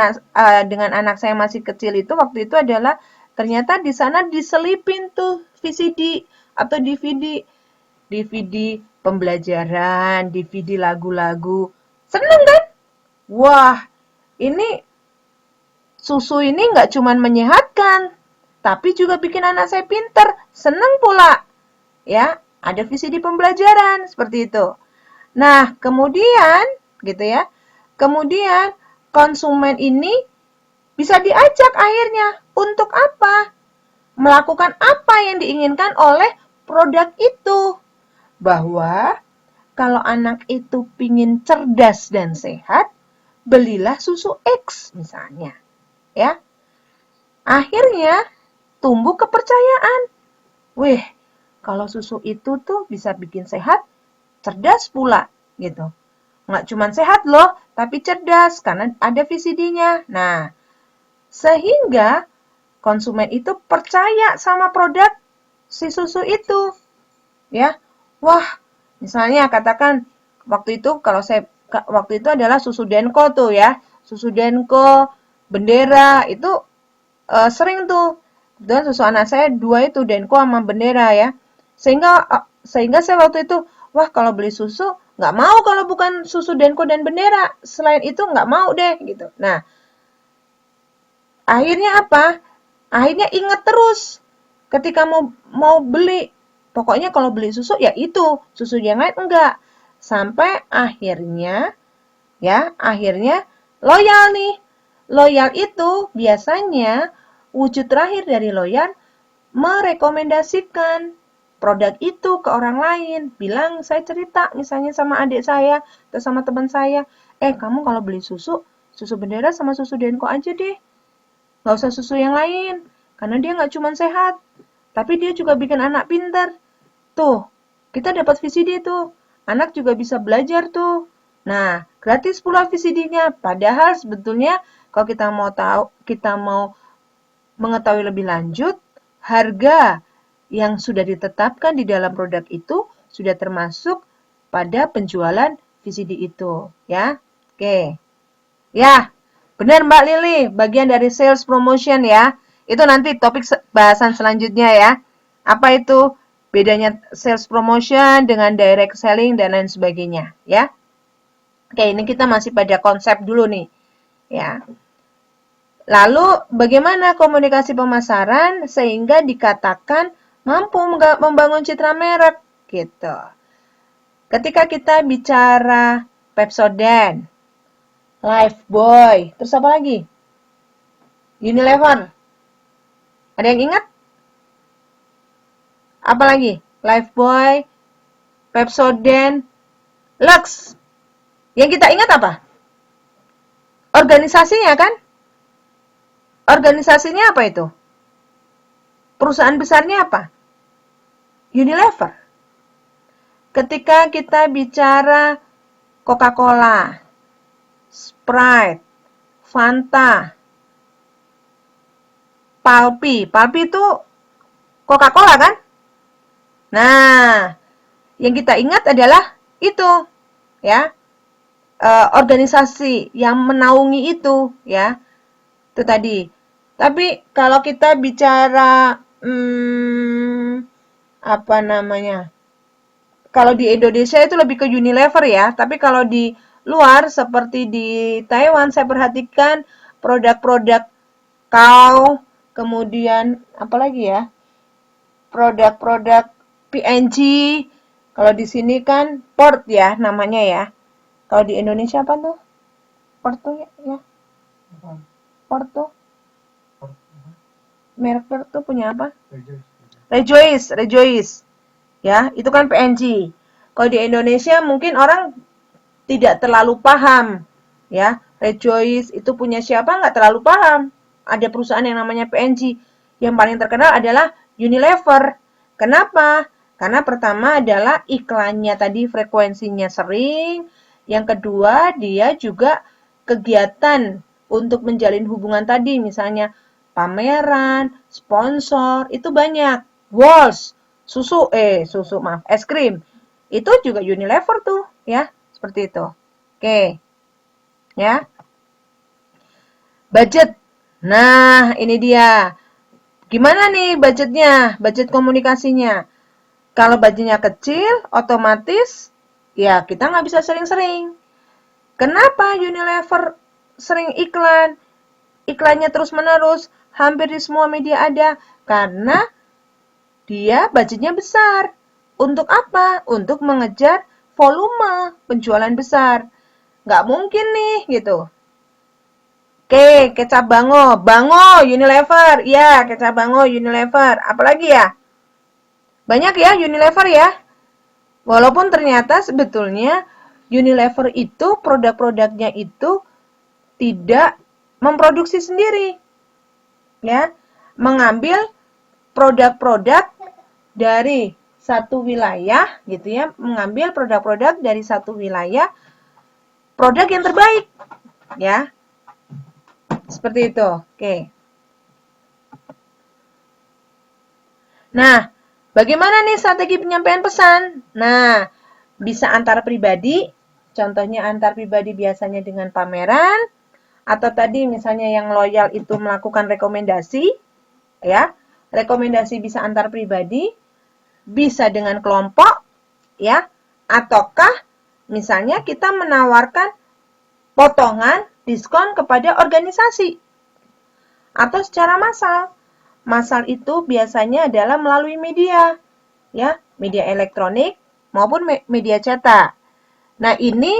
anak saya masih kecil itu waktu itu adalah ternyata di sana diselipin tuh VCD atau DVD pembelajaran, DVD lagu-lagu. Seneng kan? Wah, ini susu ini nggak cuma menyehatkan, tapi juga bikin anak saya pinter, seneng pula. Ya, ada VCD pembelajaran seperti itu. Nah, kemudian gitu ya. Kemudian konsumen ini bisa diajak akhirnya untuk apa? Melakukan apa yang diinginkan oleh produk itu. Bahwa kalau anak itu pingin cerdas dan sehat, belilah susu X misalnya. Ya, akhirnya tumbuh kepercayaan. Wih, kalau susu itu tuh bisa bikin sehat, cerdas pula gitu. Nggak cuma sehat loh, tapi cerdas karena ada VCD-nya. Nah, sehingga konsumen itu percaya sama produk si susu itu. Ya, wah, misalnya katakan waktu itu adalah susu Denko tuh ya, susu Denko, Bendera itu sering tuh. Dan susu anak saya dua itu Denko sama Bendera ya. Sehingga saya waktu itu, wah kalau beli susu nggak mau kalau bukan susu Denko dan Bendera. Selain itu nggak mau deh gitu. Nah, akhirnya apa? Akhirnya ingat terus ketika mau beli. Pokoknya kalau beli susu ya itu, susu yang lain enggak. Sampai akhirnya loyal nih. Loyal itu biasanya wujud terakhir dari loyal merekomendasikan produk itu ke orang lain. Bilang, saya cerita misalnya sama adik saya atau sama teman saya, kamu kalau beli susu, susu Bendera sama susu Denko aja deh. Nggak usah susu yang lain. Karena dia nggak cuma sehat, tapi dia juga bikin anak pintar. Tuh, kita dapat VCD tuh. Anak juga bisa belajar tuh. Nah, gratis pula VCD-nya. Padahal sebetulnya kalau kita mau mengetahui lebih lanjut, harga yang sudah ditetapkan di dalam produk itu sudah termasuk pada penjualan VCD itu, ya. Oke. Ya, benar Mbak Lili, bagian dari sales promotion ya. Itu nanti topik bahasan selanjutnya ya. Apa itu bedanya sales promotion dengan direct selling dan lain sebagainya ya. Oke, ini kita masih pada konsep dulu nih. Ya. Lalu bagaimana komunikasi pemasaran sehingga dikatakan mampu membangun citra merek gitu. Ketika kita bicara Pepsodent, Lifebuoy, terus apa lagi? Unilever. Ada yang ingat? Apa lagi? Lifebuoy, Pepsodent, Lux. Yang kita ingat apa? Organisasinya kan? Organisasinya apa itu? Perusahaan besarnya apa? Unilever. Ketika kita bicara Coca-Cola, Sprite, Fanta, Palpi. Palpi itu Coca-Cola kan? Nah, yang kita ingat adalah itu, ya, organisasi yang menaungi itu, ya, itu tadi. Tapi kalau kita bicara apa namanya kalau di Indonesia itu lebih ke Unilever ya, tapi kalau di luar seperti di Taiwan saya perhatikan produk-produk Kao, kemudian apa lagi ya? Produk-produk P&G. Kalau di sini kan Port ya namanya ya. Kalau di Indonesia apa tuh? Port tuh ya. Port tuh merek Port tuh punya apa? Rejoice. Ya, itu kan P&G. Kalau di Indonesia mungkin orang tidak terlalu paham, ya. Rejoice itu punya siapa nggak terlalu paham. Ada perusahaan yang namanya P&G. Yang paling terkenal adalah Unilever. Kenapa? Karena pertama adalah iklannya tadi frekuensinya sering. Yang kedua, dia juga kegiatan untuk menjalin hubungan tadi, misalnya pameran, sponsor, itu banyak. Walls, es krim. Itu juga Unilever tuh, ya. Seperti itu. Oke. Ya. Budget. Nah, ini dia. Gimana nih budgetnya? Budget komunikasinya. Kalau budgetnya kecil, otomatis ya kita nggak bisa sering-sering. Kenapa Unilever sering iklan? Iklannya terus-menerus, hampir di semua media ada. Karena dia budgetnya besar. Untuk apa? Untuk mengejar volume penjualan besar. Nggak mungkin nih, gitu. Oke, kecap Bango. Bango, Unilever. Ya, kecap Bango, Unilever. Apalagi ya? Banyak ya Unilever ya. Walaupun ternyata sebetulnya Unilever itu produk-produknya itu tidak memproduksi sendiri. Ya, mengambil produk-produk dari satu wilayah gitu ya, mengambil produk-produk dari satu wilayah, produk yang terbaik ya. Seperti itu. Oke. Nah, bagaimana nih strategi penyampaian pesan? Nah, bisa antar pribadi, contohnya antar pribadi biasanya dengan pameran, atau tadi misalnya yang loyal itu melakukan rekomendasi, ya. Rekomendasi bisa antar pribadi, bisa dengan kelompok, ya. Ataukah misalnya kita menawarkan potongan diskon kepada organisasi atau secara massal. Massal itu biasanya adalah melalui media, ya, media elektronik maupun media cetak. Nah, ini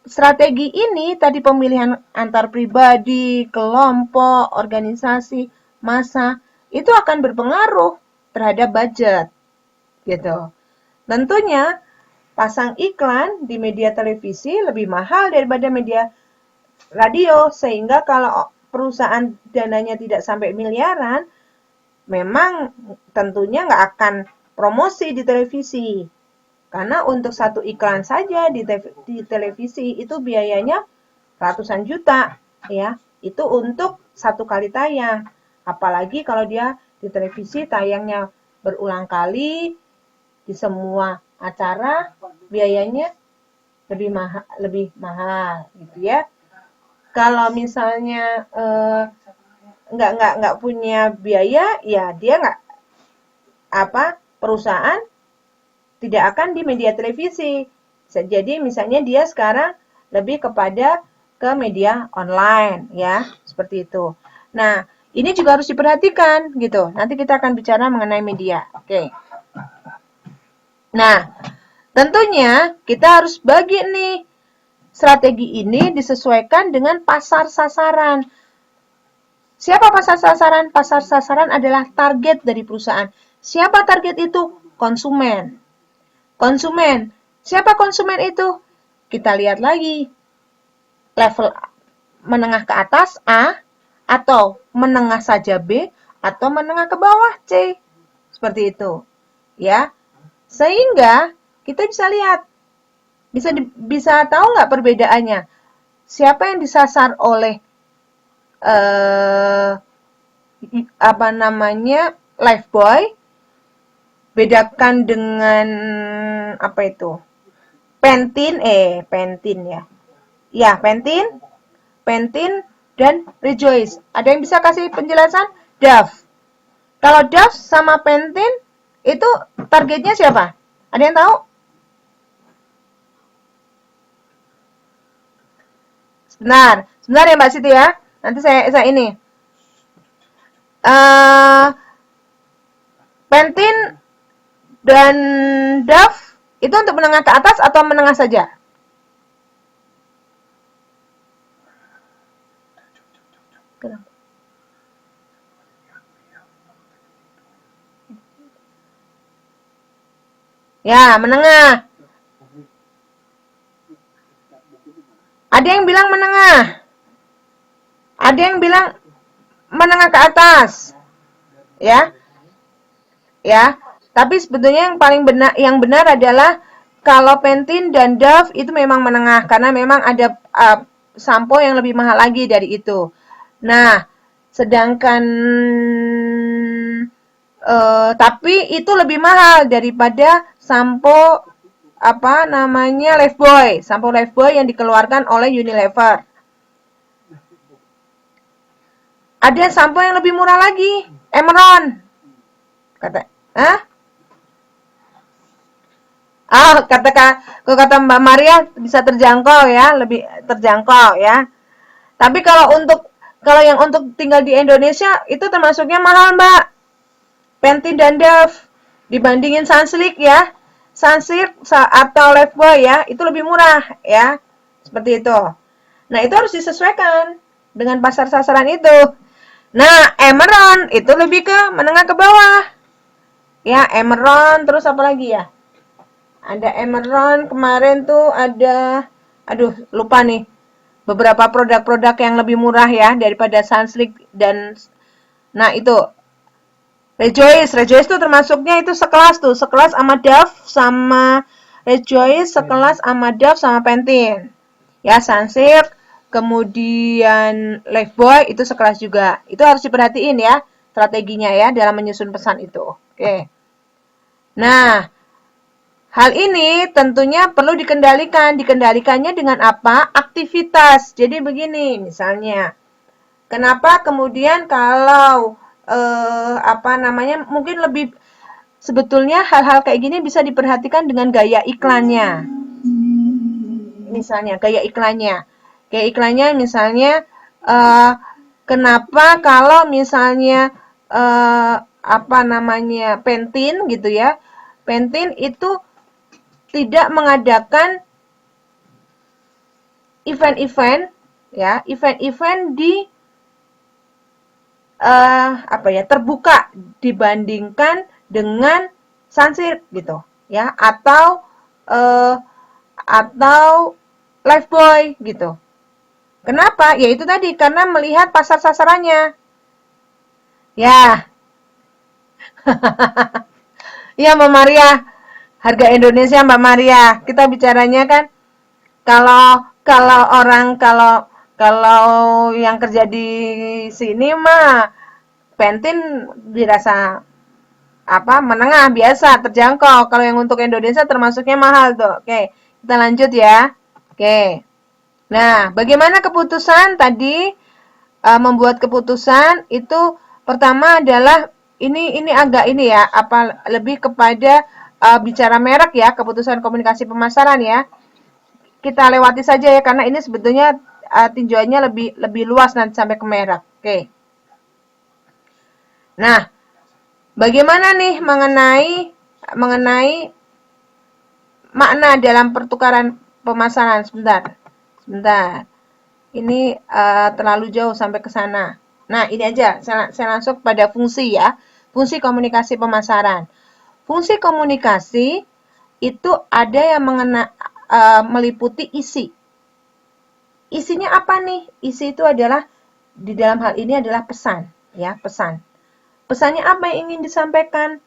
strategi ini tadi pemilihan antar pribadi, kelompok, organisasi, massa itu akan berpengaruh terhadap budget, gitu. Tentunya pasang iklan di media televisi lebih mahal daripada media radio, sehingga kalau perusahaan dananya tidak sampai miliaran, memang tentunya nggak akan promosi di televisi. Karena untuk satu iklan saja di televisi itu biayanya ratusan juta, ya. Itu untuk satu kali tayang. Apalagi kalau dia di televisi tayangnya berulang kali di semua acara, biayanya lebih mahal gitu ya. Kalau misalnya nggak punya biaya, ya dia perusahaan tidak akan di media televisi. Jadi misalnya dia sekarang lebih kepada ke media online ya, seperti itu. Nah, ini juga harus diperhatikan gitu. Nanti kita akan bicara mengenai media. Oke. Nah, tentunya kita harus bagi nih. Strategi ini disesuaikan dengan pasar sasaran. Siapa pasar sasaran? Pasar sasaran adalah target dari perusahaan. Siapa target itu? Konsumen. Konsumen. Siapa konsumen itu? Kita lihat lagi. Level menengah ke atas A, atau menengah saja B, atau menengah ke bawah C. Seperti itu. Ya. Sehingga kita bisa lihat. Bisa tahu nggak perbedaannya? Siapa yang disasar oleh Lifebuoy? Bedakan dengan apa itu? Pantene ya. Ya, Pantene dan Rejoice. Ada yang bisa kasih penjelasan? Dove. Kalau Dove sama Pantene itu targetnya siapa? Ada yang tahu? Sebentar ya Mbak Siti ya. Nanti saya ini. Pantene dan Dove itu untuk menengah ke atas atau menengah saja? Ya, menengah. Ada yang bilang menengah. Ada yang bilang menengah ke atas. Ya. Ya. Tapi sebetulnya yang paling benar adalah kalau Pantene dan Dove itu memang menengah karena memang ada sampo yang lebih mahal lagi dari itu. Nah, sedangkan tapi itu lebih mahal daripada sampo apa namanya Lifebuoy, sampo Lifebuoy yang dikeluarkan oleh Unilever. Ada sampo yang lebih murah lagi, Emeron. Kata, kata Mbak Maria bisa terjangkau ya, lebih terjangkau ya. Tapi kalau yang untuk tinggal di Indonesia itu termasuknya mahal, Mbak. Pantene dan Dove dibandingin Sunsilk ya. Sunsilk atau Lifebuoy ya, itu lebih murah ya. Seperti itu. Nah, itu harus disesuaikan dengan pasar sasaran itu. Nah, Emeron itu lebih ke menengah ke bawah. Ya, Emeron terus apa lagi ya? Ada Emeron kemarin tuh ada lupa nih. Beberapa produk-produk yang lebih murah ya daripada Sunsilk dan nah itu Rejoice tuh termasuknya itu sekelas sama Dove sama Rejoice, sekelas sama Dove sama Pantene. Ya, Sunsilk, kemudian Lifebuoy itu sekelas juga. Itu harus diperhatiin ya strateginya ya dalam menyusun pesan itu. Oke. Nah, hal ini tentunya perlu dikendalikan. Dikendalikannya dengan apa? Aktivitas. Jadi begini, misalnya, kenapa kemudian kalau mungkin lebih sebetulnya hal-hal kayak gini bisa diperhatikan dengan gaya iklannya. Misalnya gaya iklannya misalnya kenapa kalau misalnya Pantene gitu ya, Pantene itu tidak mengadakan event-event di terbuka dibandingkan dengan Sunsilk gitu ya, atau Lifebuoy gitu. Kenapa? Ya itu tadi karena melihat pasar sasarannya. Ya. Ya Mbak Maria, harga Indonesia Mbak Maria. Kita bicaranya kan kalau yang kerja di sini mah Pantene dirasa menengah biasa terjangkau. Kalau yang untuk Indonesia termasuknya mahal tuh. Oke, kita lanjut ya. Oke. Nah, bagaimana keputusan tadi membuat keputusan itu pertama adalah ini agak ini ya, lebih kepada bicara merek ya, keputusan komunikasi pemasaran ya. Kita lewati saja ya karena ini sebetulnya tinjauannya lebih luas nanti sampai ke merek. Oke. Nah, bagaimana nih mengenai makna dalam pertukaran pemasaran? Sebentar. Ini terlalu jauh sampai ke sana. Nah, ini aja. Saya langsung pada fungsi ya. Fungsi komunikasi pemasaran. Fungsi komunikasi itu ada yang meliputi isi. Isinya apa nih? Isi itu adalah di dalam hal ini adalah pesan, ya, pesan. Pesannya apa yang ingin disampaikan?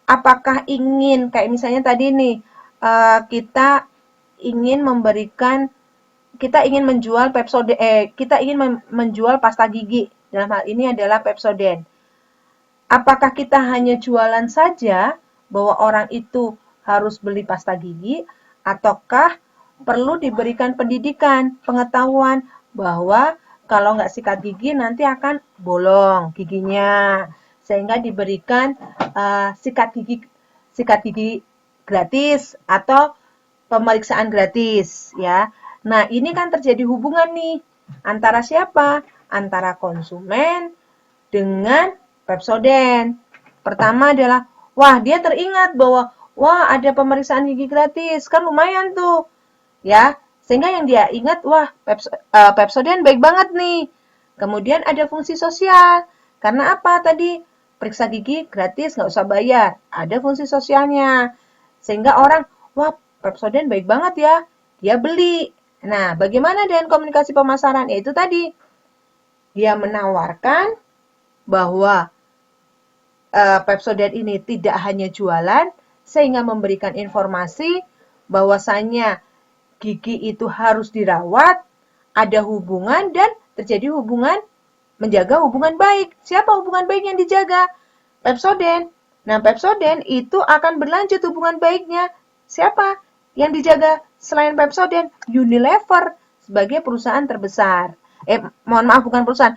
Apakah ingin kayak misalnya tadi nih kita ingin menjual kita ingin menjual pasta gigi. Dalam hal ini adalah Pepsodent. Apakah kita hanya jualan saja bahwa orang itu harus beli pasta gigi ataukah perlu diberikan pendidikan, pengetahuan bahwa kalau nggak sikat gigi nanti akan bolong giginya, sehingga diberikan sikat gigi gratis atau pemeriksaan gratis ya. Nah, ini kan terjadi hubungan nih antara siapa? Antara konsumen dengan Pepsodent. Pertama adalah, wah dia teringat bahwa, wah ada pemeriksaan gigi gratis, kan lumayan tuh, ya. Sehingga yang dia ingat, wah Pepsodent baik banget nih. Kemudian ada fungsi sosial, karena apa tadi? Periksa gigi gratis, nggak usah bayar. Ada fungsi sosialnya. Sehingga orang, wah Pepsodent baik banget ya, dia beli. Nah, bagaimana dengan komunikasi pemasaran? Yaitu tadi, dia menawarkan bahwa Pepsodent ini tidak hanya jualan, sehingga memberikan informasi bahwasannya gigi itu harus dirawat, ada hubungan dan terjadi hubungan, menjaga hubungan baik. Siapa hubungan baik yang dijaga? Pepsodent. Nah, Pepsodent itu akan berlanjut hubungan baiknya. Siapa yang dijaga selain Pepsodent? Unilever sebagai perusahaan terbesar. Mohon maaf, bukan perusahaan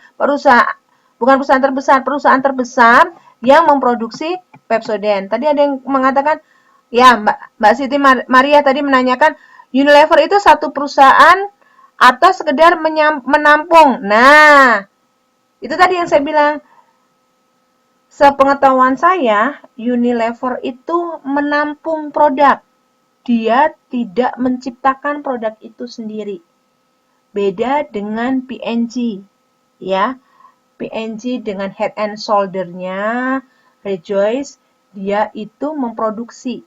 terbesar, perusahaan terbesar yang memproduksi Pepsodent. Tadi ada yang mengatakan, ya Mbak Siti Maria tadi menanyakan, Unilever itu satu perusahaan atau sekedar menampung. Nah, itu tadi yang saya bilang. Sepengetahuan saya, Unilever itu menampung produk. Dia tidak menciptakan produk itu sendiri. Beda dengan P&G, ya. P&G dengan Head and Shoulder-nya, Rejoice, dia itu memproduksi.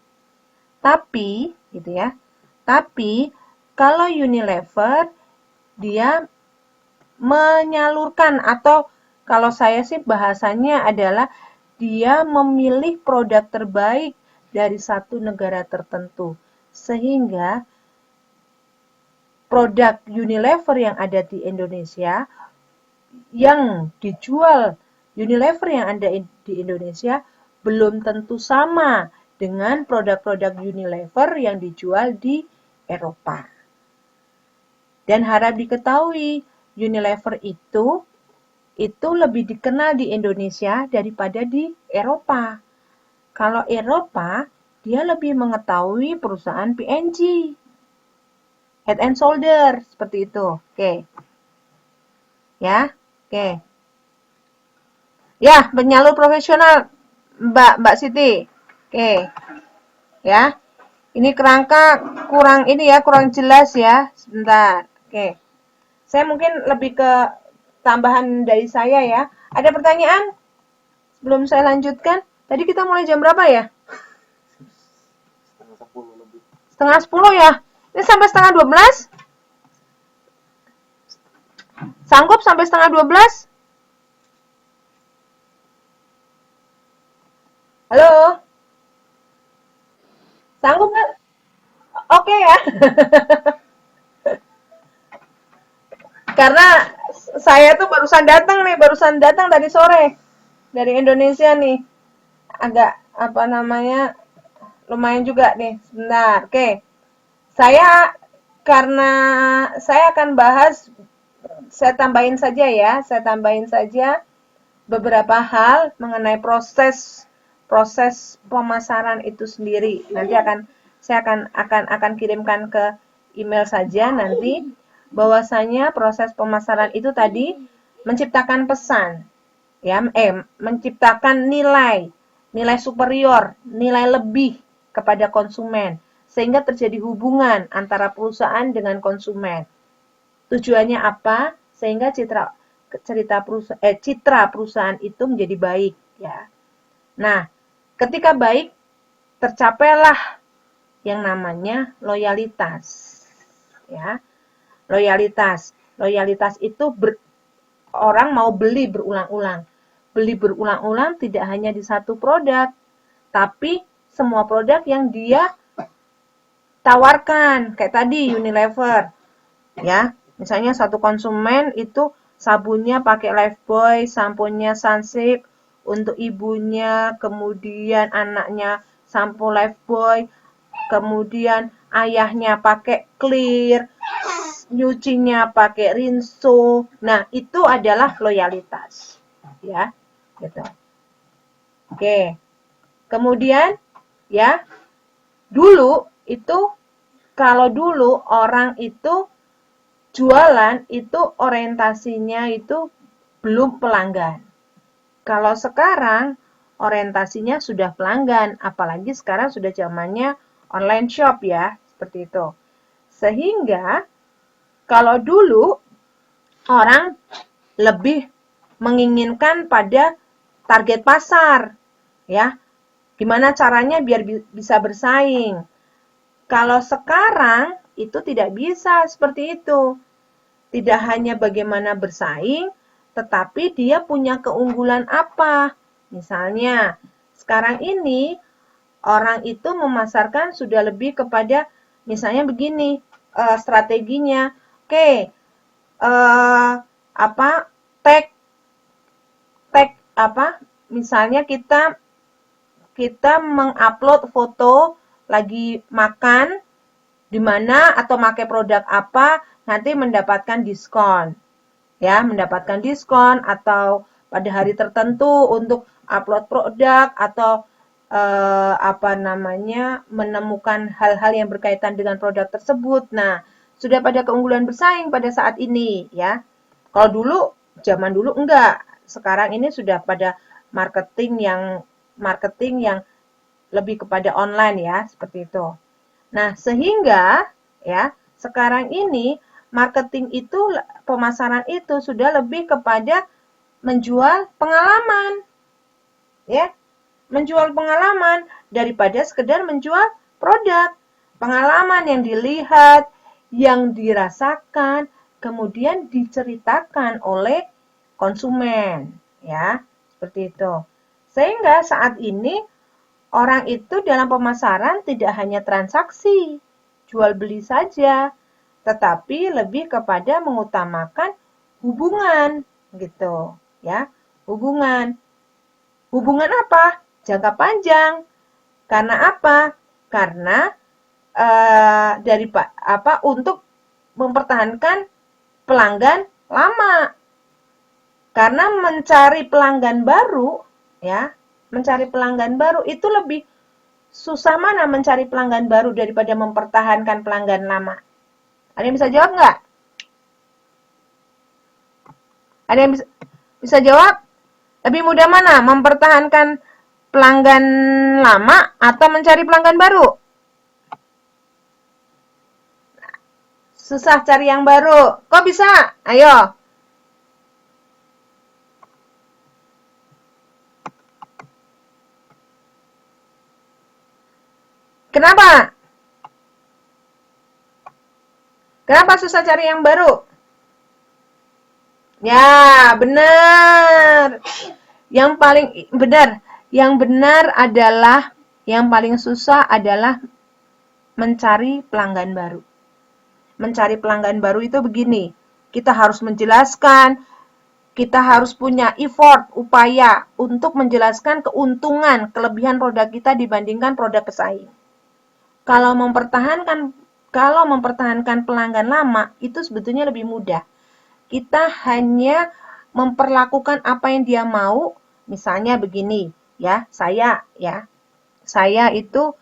Tapi, gitu ya. Tapi kalau Unilever dia menyalurkan atau kalau saya sih bahasanya adalah dia memilih produk terbaik dari satu negara tertentu. Sehingga produk Unilever yang ada di Indonesia, yang dijual Unilever yang ada di Indonesia, belum tentu sama dengan produk-produk Unilever yang dijual di Eropa. Dan harap diketahui, Unilever itu lebih dikenal di Indonesia daripada di Eropa. Kalau Eropa, dia lebih mengetahui perusahaan P&G, Head and Shoulder, seperti itu. Oke. Ya, oke. Ya, penyalur profesional, Mbak Siti. Oke. Ya. Ini kerangka kurang jelas ya. Sebentar. Oke. Saya mungkin lebih ke tambahan dari saya ya. Ada pertanyaan? Sebelum saya lanjutkan. Tadi kita mulai jam berapa ya? Setengah 10 ya? Ini sampai setengah 12? Sanggup sampai setengah 12? Halo? Sanggup nggak? Oke ya. Karena saya tuh barusan datang tadi sore dari Indonesia nih. Agak lumayan juga nih. Sebentar, oke. Karena saya akan bahas, saya tambahin saja beberapa hal mengenai proses pemasaran itu sendiri. Nanti saya akan kirimkan ke email saja nanti, bahwasanya proses pemasaran itu tadi menciptakan pesan, ya, menciptakan nilai superior, nilai lebih kepada konsumen, sehingga terjadi hubungan antara perusahaan dengan konsumen. Tujuannya apa? Sehingga citra perusahaan itu menjadi baik, ya. Nah, ketika baik, tercapailah yang namanya loyalitas, ya. Loyalitas itu orang mau beli berulang-ulang. Beli berulang-ulang tidak hanya di satu produk, tapi semua produk yang dia tawarkan. Kayak tadi Unilever, ya. Misalnya satu konsumen itu sabunnya pakai Lifebuoy, samponya Sunsilk untuk ibunya, kemudian anaknya sampo Lifebuoy, kemudian ayahnya pakai Clear, nyucinya pakai Rinso. Nah, itu adalah loyalitas. Ya, gitu. Oke. Kemudian, ya, Dulu itu, kalau dulu orang itu jualan itu orientasinya itu belum pelanggan. Kalau sekarang orientasinya sudah pelanggan, apalagi sekarang sudah zamannya online shop ya, seperti itu. Sehingga kalau dulu orang lebih menginginkan pada target pasar, ya. Gimana caranya biar bisa bersaing? Kalau sekarang itu tidak bisa seperti itu. Tidak hanya bagaimana bersaing, tetapi dia punya keunggulan apa. Misalnya, sekarang ini orang itu memasarkan sudah lebih kepada misalnya begini strateginya. Oke, apa tag tag apa? Misalnya kita kita mengupload foto lagi makan di mana atau pakai produk apa, nanti mendapatkan diskon. Ya, mendapatkan diskon atau pada hari tertentu untuk upload produk atau apa namanya, menemukan hal-hal yang berkaitan dengan produk tersebut. Nah, sudah pada keunggulan bersaing pada saat ini ya. Kalau dulu, zaman dulu enggak. Sekarang ini sudah pada marketing yang lebih kepada online ya, seperti itu. Nah, sehingga ya, sekarang ini marketing itu, pemasaran itu sudah lebih kepada menjual pengalaman. Ya, menjual pengalaman daripada sekedar menjual produk. Pengalaman yang dilihat, yang dirasakan, kemudian diceritakan oleh konsumen, ya. Seperti itu. Sehingga saat ini orang itu dalam pemasaran tidak hanya transaksi, jual beli saja, tetapi lebih kepada mengutamakan hubungan gitu, ya. Hubungan. Hubungan apa? Jangka panjang. Karena apa? Karena untuk mempertahankan pelanggan lama. Karena mencari pelanggan baru, ya, mencari pelanggan baru itu lebih susah mana mencari pelanggan baru daripada mempertahankan pelanggan lama? Ada yang bisa jawab nggak? Ada yang bisa jawab? Lebih mudah mana? Mempertahankan pelanggan lama atau mencari pelanggan baru? Susah cari yang baru. Kok bisa? Ayo. Kenapa? Kenapa susah cari yang baru? Ya, benar. Yang paling benar, yang benar adalah yang paling susah adalah mencari pelanggan baru. Mencari pelanggan baru itu begini, kita harus menjelaskan, kita harus punya effort, upaya untuk menjelaskan keuntungan, kelebihan produk kita dibandingkan produk pesaing. Kalau mempertahankan pelanggan lama itu sebetulnya lebih mudah. Kita hanya memperlakukan apa yang dia mau, misalnya begini, ya, saya itu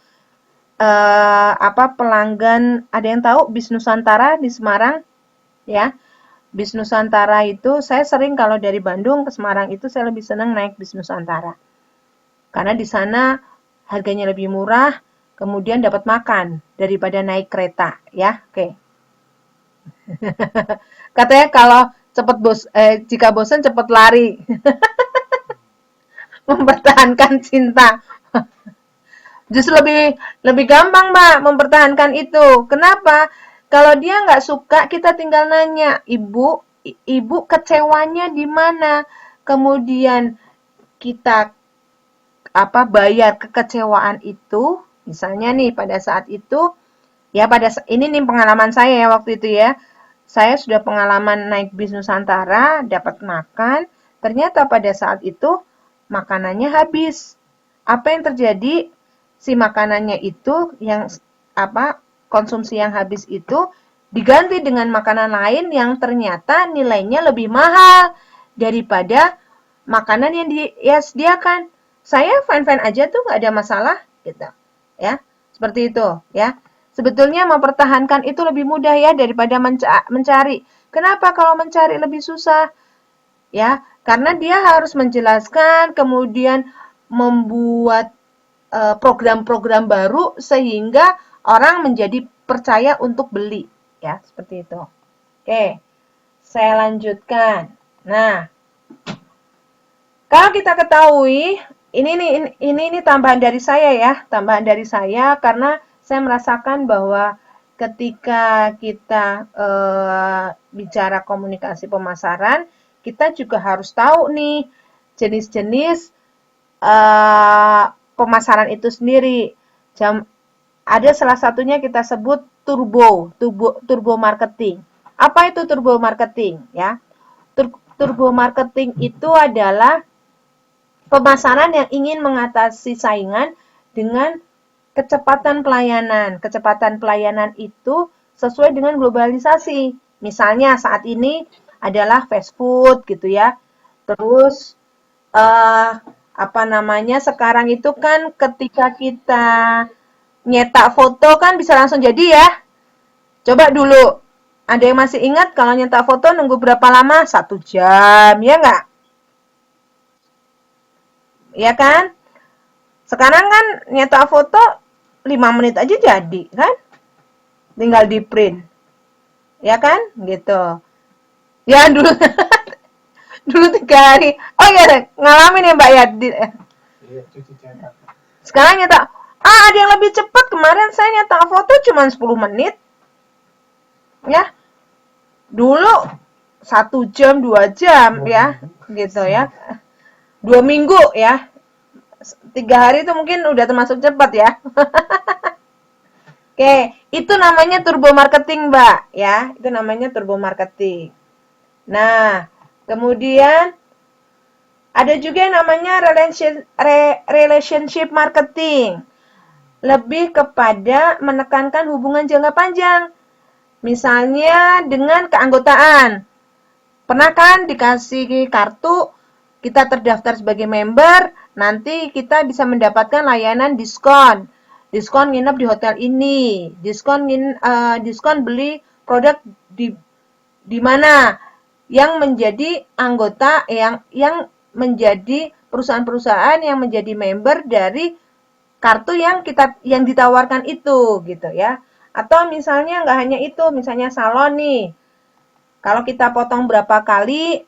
pelanggan, ada yang tahu Bis Nusantara di Semarang, ya. Bis Nusantara itu saya sering kalau dari Bandung ke Semarang itu saya lebih senang naik Bis Nusantara. Karena di sana harganya lebih murah, kemudian dapat makan daripada naik kereta, ya. Oke. Katanya kalau jika bosan cepat lari. Mempertahankan cinta. Justru lebih gampang, Mbak, mempertahankan itu. Kenapa? Kalau dia nggak suka, kita tinggal nanya, ibu kecewanya di mana? Kemudian kita bayar kekecewaan itu. Misalnya nih pada saat itu, ya ini nih pengalaman saya ya waktu itu ya. Saya sudah pengalaman naik bis Nusantara, dapat makan, ternyata pada saat itu makanannya habis. Apa yang terjadi? Si makanannya itu yang konsumsi yang habis itu diganti dengan makanan lain yang ternyata nilainya lebih mahal daripada makanan yang dia sediakan. Saya fine-fine aja tuh nggak ada masalah gitu, ya. Seperti itu, ya. Sebetulnya mempertahankan itu lebih mudah ya daripada mencari. Kenapa kalau mencari lebih susah? Ya, karena dia harus menjelaskan, kemudian membuat program-program baru sehingga orang menjadi percaya untuk beli, ya, seperti itu. Oke, saya lanjutkan. Nah, kalau kita ketahui, ini tambahan dari saya ya, tambahan dari saya karena saya merasakan bahwa ketika kita bicara komunikasi pemasaran, kita juga harus tahu nih jenis-jenis pemasaran itu sendiri. Ada salah satunya kita sebut turbo marketing. Apa itu turbo marketing? Ya, turbo marketing itu adalah pemasaran yang ingin mengatasi saingan dengan kecepatan pelayanan. Kecepatan pelayanan itu sesuai dengan globalisasi. Misalnya saat ini adalah fast food gitu ya. Terus sekarang itu kan ketika kita nyetak foto kan bisa langsung jadi ya. Coba dulu, ada yang masih ingat kalau nyetak foto nunggu berapa lama? 1 jam, ya nggak? Ya kan? Sekarang kan nyetak foto 5 menit aja jadi kan? Tinggal di print. Ya kan? Gitu. Ya dulu dulu 3 hari. Oh iya, ngalamin ya Mbak ya. Iya, cuci cetak. Sekarang nyetak. Ada yang lebih cepat. Kemarin saya nyetak foto cuma 10 menit. Ya. Dulu 1 jam, 2 jam ya. Gitu ya. 2 minggu ya. 3 hari itu mungkin udah termasuk cepat ya. Oke, itu namanya turbo marketing, Mbak, ya. Itu namanya turbo marketing. Nah, kemudian ada juga yang namanya relationship marketing. Lebih kepada menekankan hubungan jangka panjang. Misalnya dengan keanggotaan. Pernah kan dikasih kartu, kita terdaftar sebagai member, nanti kita bisa mendapatkan layanan diskon. Diskon nginep di hotel ini, diskon beli produk di mana yang menjadi anggota yang menjadi perusahaan-perusahaan yang menjadi member dari kartu yang ditawarkan itu gitu ya. Atau misalnya nggak hanya itu, misalnya salon nih. Kalau kita potong berapa kali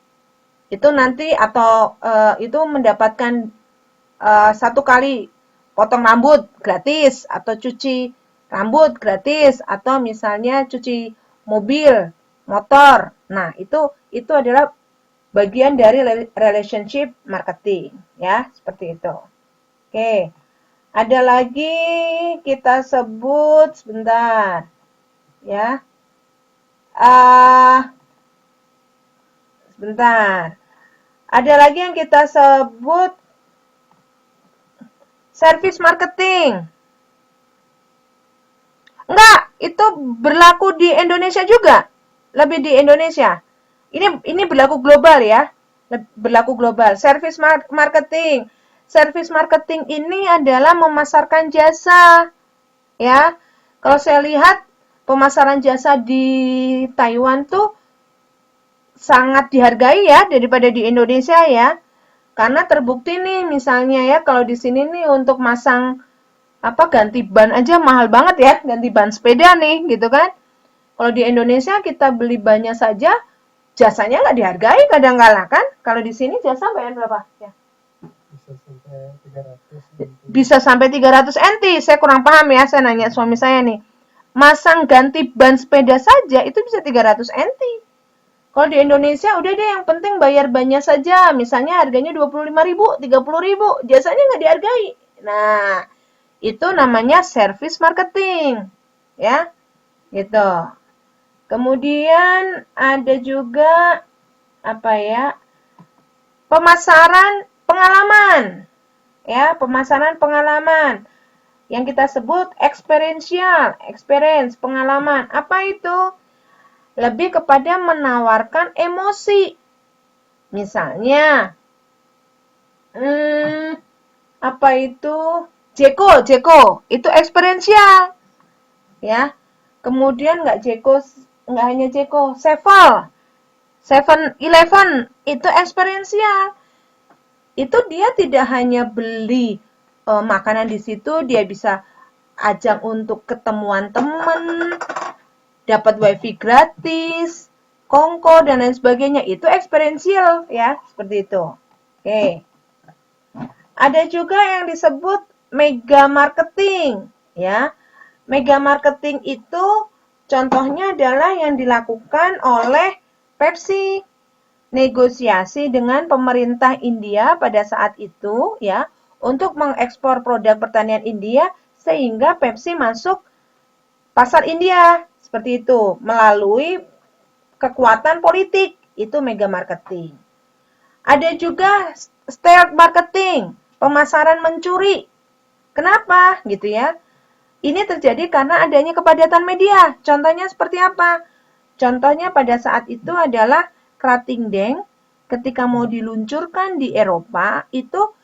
itu nanti atau itu mendapatkan 1 kali potong rambut gratis atau cuci rambut gratis atau misalnya cuci mobil, motor. Nah, itu adalah bagian dari relationship marketing ya, seperti itu. Oke. Ada lagi kita sebut sebentar ya. Sebentar. Ada lagi yang kita sebut service marketing. Enggak, itu berlaku di Indonesia juga. Lebih di Indonesia. Ini berlaku global ya. Berlaku global. Service marketing. Service marketing ini adalah memasarkan jasa. Ya. Kalau saya lihat pemasaran jasa di Taiwan tuh sangat dihargai ya daripada di Indonesia ya. Karena terbukti nih misalnya ya kalau di sini nih untuk masang ganti ban aja mahal banget ya, ganti ban sepeda nih gitu kan. Kalau di Indonesia kita beli bannya saja jasanya nggak dihargai kadang-kala kan. Kalau di sini jasa bayar berapa? Ya. Bisa sampai 300 NT. Saya kurang paham ya, saya nanya suami saya nih. Masang ganti ban sepeda saja itu bisa 300 NT. Kalau di Indonesia udah deh yang penting bayar bannya saja. Misalnya harganya 25.000, 30.000, jasanya nggak dihargai. Nah, itu namanya service marketing. Ya, gitu. Kemudian ada juga pemasaran pengalaman. Ya, pemasaran pengalaman. Yang kita sebut experience, pengalaman. Apa itu? Lebih kepada menawarkan emosi. Misalnya, Jeko itu experiential, ya. Kemudian nggak hanya Jeko, Seven 7-Eleven itu experiential. Itu dia tidak hanya beli makanan di situ, dia bisa ajak untuk ketemuan temen, dapat wifi gratis, kongko dan lain sebagainya. Itu experiential ya, seperti itu. Oke. Ada juga yang disebut mega marketing, ya. Mega marketing itu contohnya adalah yang dilakukan oleh Pepsi, negosiasi dengan pemerintah India pada saat itu, ya, untuk mengekspor produk pertanian India sehingga Pepsi masuk pasar India, seperti itu, melalui kekuatan politik, itu mega marketing. Ada juga stealth marketing, pemasaran mencuri. Kenapa? Gitu ya. Ini terjadi karena adanya kepadatan media. Contohnya seperti apa? Contohnya pada saat itu adalah Krating Daeng ketika mau diluncurkan di Eropa, itu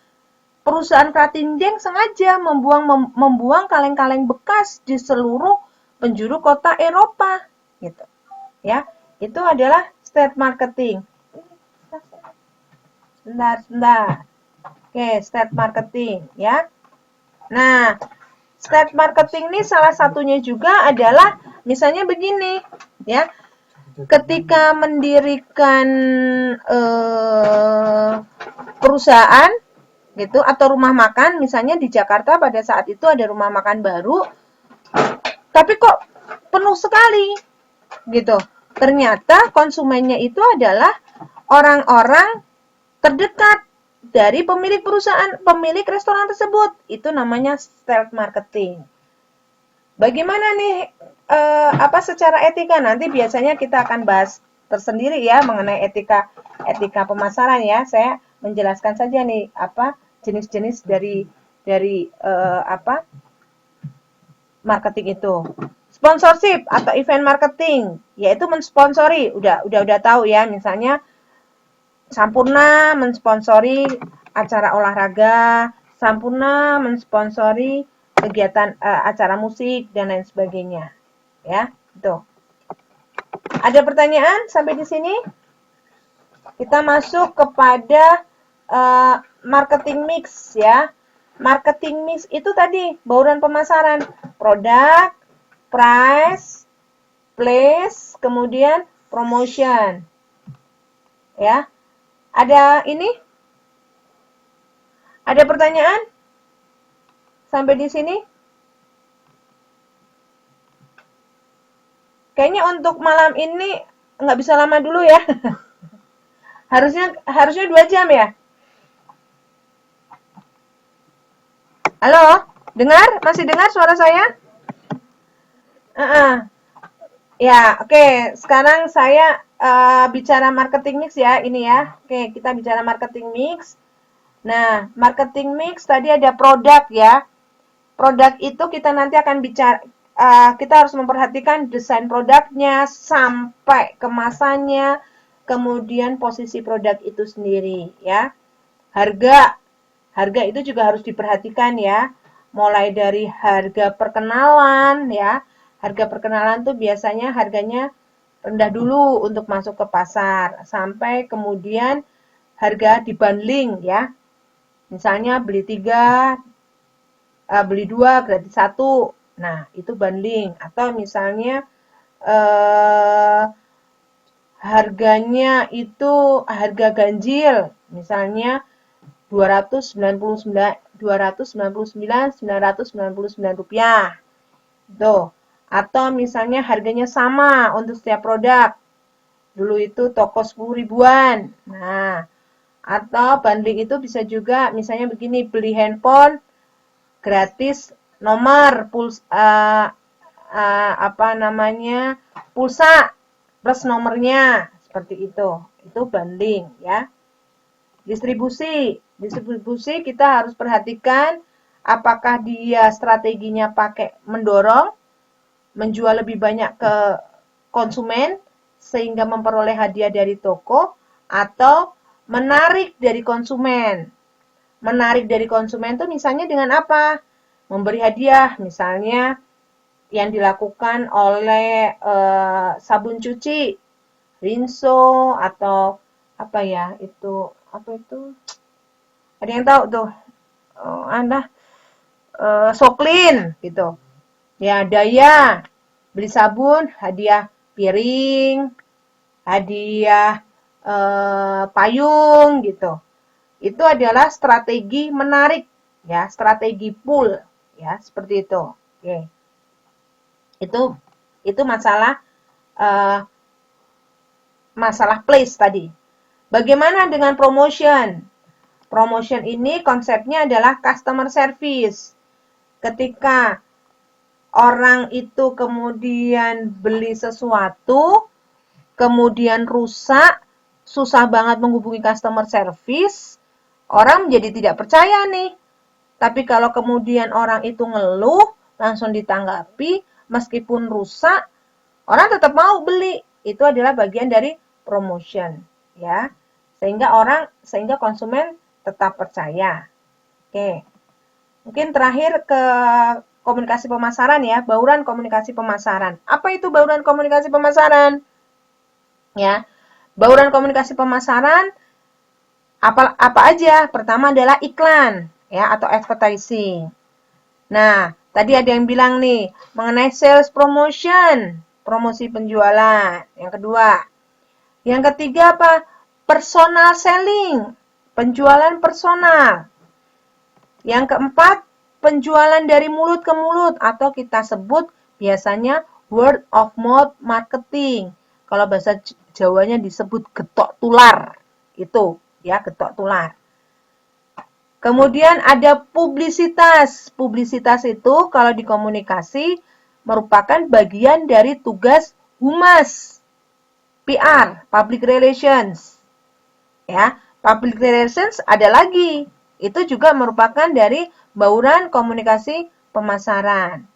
perusahaan Krating Daeng sengaja membuang kaleng-kaleng bekas di seluruh penjuru kota Eropa, gitu. Ya, itu adalah stealth marketing. Sebentar. Oke, stealth marketing, ya. Nah, stealth marketing ini salah satunya juga adalah misalnya begini, ya. Ketika mendirikan perusahaan gitu atau rumah makan, misalnya di Jakarta pada saat itu ada rumah makan baru, tapi kok penuh sekali, gitu. Ternyata konsumennya itu adalah orang-orang terdekat dari pemilik perusahaan, pemilik restoran tersebut. Itu namanya stealth marketing. Bagaimana nih secara etika? Nanti biasanya kita akan bahas tersendiri ya mengenai etika pemasaran ya. Saya menjelaskan saja nih jenis-jenis dari marketing itu. Sponsorship atau event marketing, yaitu mensponsori. Udah tahu ya, misalnya Sampurna mensponsori acara olahraga, Sampurna mensponsori kegiatan acara musik dan lain sebagainya. Ya, itu. Ada pertanyaan sampai di sini? Kita masuk kepada marketing mix ya. Marketing mix itu tadi bauran pemasaran, produk, price, place, kemudian promotion. Ya. Ada ini? Ada pertanyaan? Sampai di sini? Kayaknya untuk malam ini nggak bisa lama dulu ya. harusnya 2 jam ya. Halo? Dengar? Masih dengar suara saya? Ya, oke. Sekarang saya bicara marketing mix ya, ini ya. Oke, kita bicara marketing mix. Nah, marketing mix tadi ada produk ya. Produk itu kita nanti akan bicara, kita harus memperhatikan desain produknya, sampai kemasannya, kemudian posisi produk itu sendiri ya. Harga itu juga harus diperhatikan ya. Mulai dari harga perkenalan ya. Harga perkenalan tuh biasanya harganya rendah dulu untuk masuk ke pasar, sampai kemudian harga dibundling ya. Misalnya beli 3, beli 2 gratis 1. Nah, itu bundling. Atau misalnya harganya itu harga ganjil. Misalnya 299.999 rupiah. Tuh. Atau misalnya harganya sama untuk setiap produk. Dulu itu toko 10 ribuan. Nah, atau bundling itu bisa juga misalnya begini, beli handphone gratis nomor pulsa plus nomornya, seperti itu. Itu bundling ya. Distribusi kita harus perhatikan apakah dia strateginya pakai mendorong, menjual lebih banyak ke konsumen sehingga memperoleh hadiah dari toko, atau menarik dari konsumen. Menarik dari konsumen itu misalnya dengan apa? memberi hadiah, misalnya yang dilakukan oleh sabun cuci, Rinso, atau apa ya, itu apa itu? Ada yang tahu tuh? Ada Soklin gitu. Ya, Daya beli sabun, hadiah piring, hadiah payung gitu. Itu adalah strategi menarik ya, strategi pull ya, seperti itu. Oke. Itu masalah masalah place tadi. Bagaimana dengan promotion? Promotion ini konsepnya adalah customer service. Ketika orang itu kemudian beli sesuatu, kemudian rusak, susah banget menghubungi customer service, orang menjadi tidak percaya nih. Tapi kalau kemudian orang itu ngeluh, langsung ditanggapi, meskipun rusak, orang tetap mau beli. Itu adalah bagian dari promotion, ya. Sehingga konsumen tetap percaya. Oke. Mungkin terakhir ke komunikasi pemasaran ya, bauran komunikasi pemasaran. Apa itu bauran komunikasi pemasaran? Ya. Bauran komunikasi pemasaran apa aja? Pertama adalah iklan ya atau advertising. Nah, tadi ada yang bilang nih mengenai sales promotion, promosi penjualan. Yang kedua. Yang ketiga apa? Personal selling, penjualan personal. Yang keempat, penjualan dari mulut ke mulut atau kita sebut biasanya word of mouth marketing. Kalau bahasa Jawanya disebut getok tular. Itu ya, getok tular. Kemudian ada publisitas. Publisitas itu kalau di komunikasi merupakan bagian dari tugas humas, PR, public relations. Ya, public relations ada lagi. Itu juga merupakan dari bauran komunikasi pemasaran.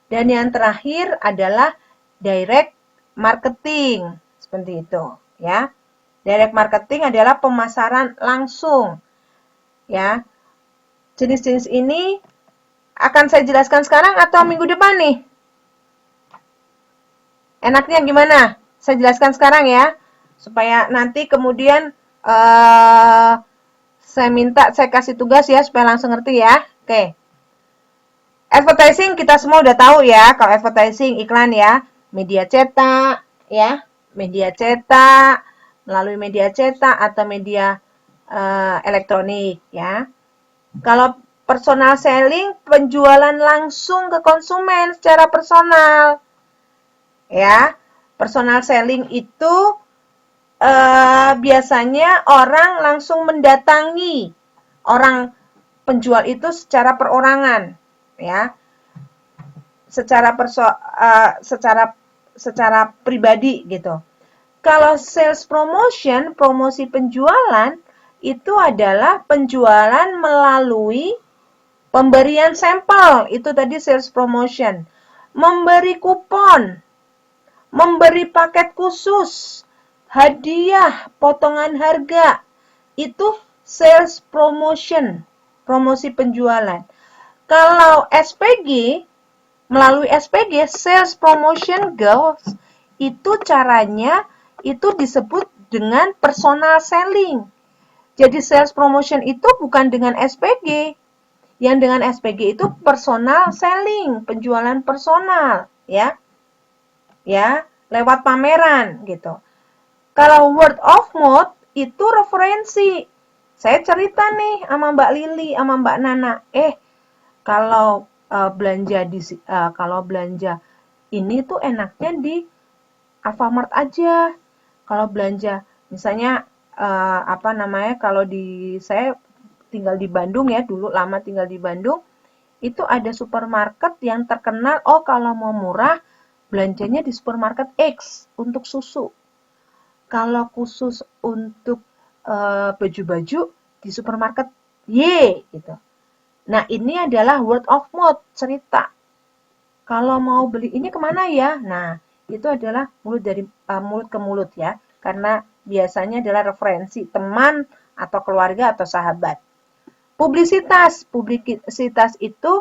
Dan yang terakhir adalah direct marketing. Seperti itu, ya. Direct marketing adalah pemasaran langsung. Ya. Jenis-jenis ini akan saya jelaskan sekarang atau minggu depan nih? Enaknya gimana? Saya jelaskan sekarang ya, supaya nanti kemudian saya kasih tugas ya, supaya langsung ngerti ya. Oke. Advertising kita semua udah tahu ya, kalau advertising iklan ya, media cetak ya, media cetak, melalui media cetak atau media elektronik ya. Kalau personal selling, penjualan langsung ke konsumen secara personal. Ya, personal selling itu biasanya orang langsung mendatangi orang penjual itu secara perorangan, ya, secara pribadi gitu. Kalau sales promotion, promosi penjualan itu adalah penjualan melalui pemberian sampel, itu tadi sales promotion. Memberi kupon, memberi paket khusus, hadiah, potongan harga, itu sales promotion, promosi penjualan. Kalau SPG, melalui SPG, sales promotion goals, itu caranya itu disebut dengan personal selling. Jadi sales promotion itu bukan dengan SPG. Yang dengan SPG itu personal selling, penjualan personal, ya. Ya, lewat pameran gitu. Kalau word of mouth itu referensi. Saya cerita nih sama Mbak Lili, sama Mbak Nana. Kalau belanja ini tuh enaknya di Alfamart aja. Kalau belanja misalnya kalau saya tinggal di Bandung ya, dulu lama tinggal di Bandung, itu ada supermarket yang terkenal, kalau mau murah belanjanya di supermarket X untuk susu. Kalau khusus untuk baju-baju di supermarket Y gitu. Nah, ini adalah word of mouth, cerita. Kalau mau beli ini kemana ya? Nah, itu adalah mulut ke mulut ya. Karena biasanya adalah referensi teman atau keluarga atau sahabat. Publisitas itu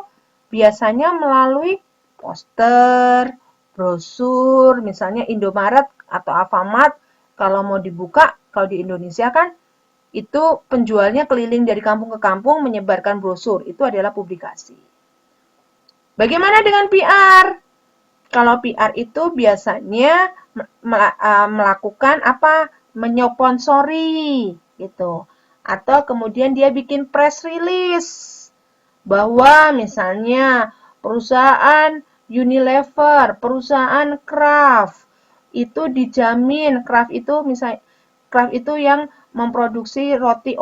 biasanya melalui poster, brosur, misalnya Indomaret atau Alfamart, kalau mau dibuka, kalau di Indonesia kan, itu penjualnya keliling dari kampung ke kampung menyebarkan brosur, itu adalah publikasi. Bagaimana dengan PR? Kalau PR itu biasanya melakukan apa? Menyponsori gitu. Atau kemudian dia bikin press release bahwa misalnya perusahaan Unilever, perusahaan Kraft itu dijamin, Kraft itu yang memproduksi roti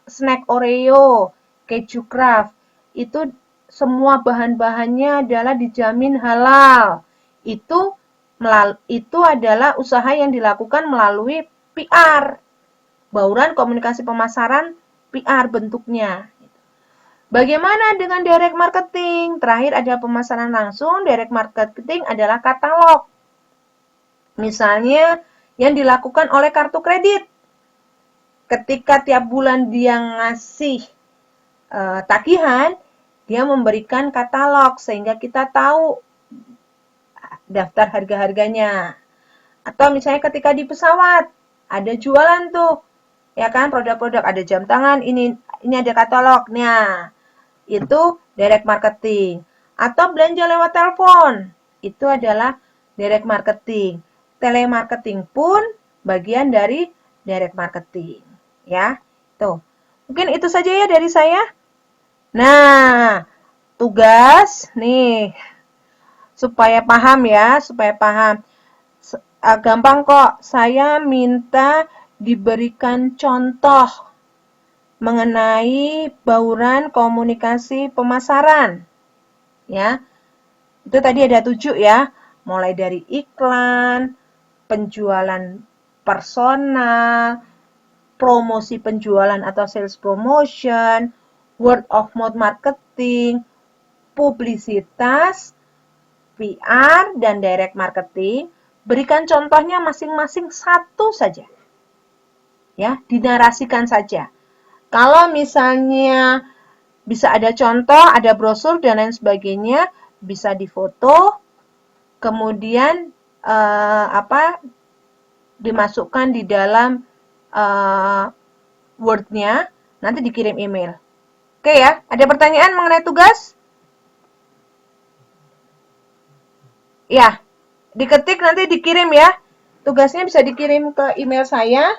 snack Oreo, keju Kraft. Itu semua bahan-bahannya adalah dijamin halal. Itu adalah usaha yang dilakukan melalui PR, bauran komunikasi pemasaran, PR bentuknya. Bagaimana dengan direct marketing? Terakhir ada pemasaran langsung, direct marketing adalah katalog. Misalnya yang dilakukan oleh kartu kredit. Ketika tiap bulan dia ngasih tagihan, dia memberikan katalog sehingga kita tahu daftar harga-harganya. Atau misalnya ketika di pesawat, ada jualan tuh, ya kan, produk-produk, ada jam tangan, ini ada katalognya. Itu direct marketing. Atau belanja lewat telepon, itu adalah direct marketing. Telemarketing pun bagian dari direct marketing. Ya, tuh. Mungkin itu saja ya dari saya. Nah, tugas nih supaya paham ya, supaya paham. Gampang kok, saya minta diberikan contoh mengenai bauran komunikasi pemasaran. Ya, itu tadi ada 7 ya, mulai dari iklan, penjualan personal, promosi penjualan atau sales promotion, word of mouth marketing, publisitas, PR, dan direct marketing. Berikan contohnya masing-masing satu saja. Ya, dinarasikan saja. Kalau misalnya bisa ada contoh, ada brosur dan lain sebagainya, bisa difoto, kemudian dimasukkan di dalam Word-nya, nanti dikirim email. Oke ya, ada pertanyaan mengenai tugas? Ya, diketik nanti dikirim ya. Tugasnya bisa dikirim ke email saya.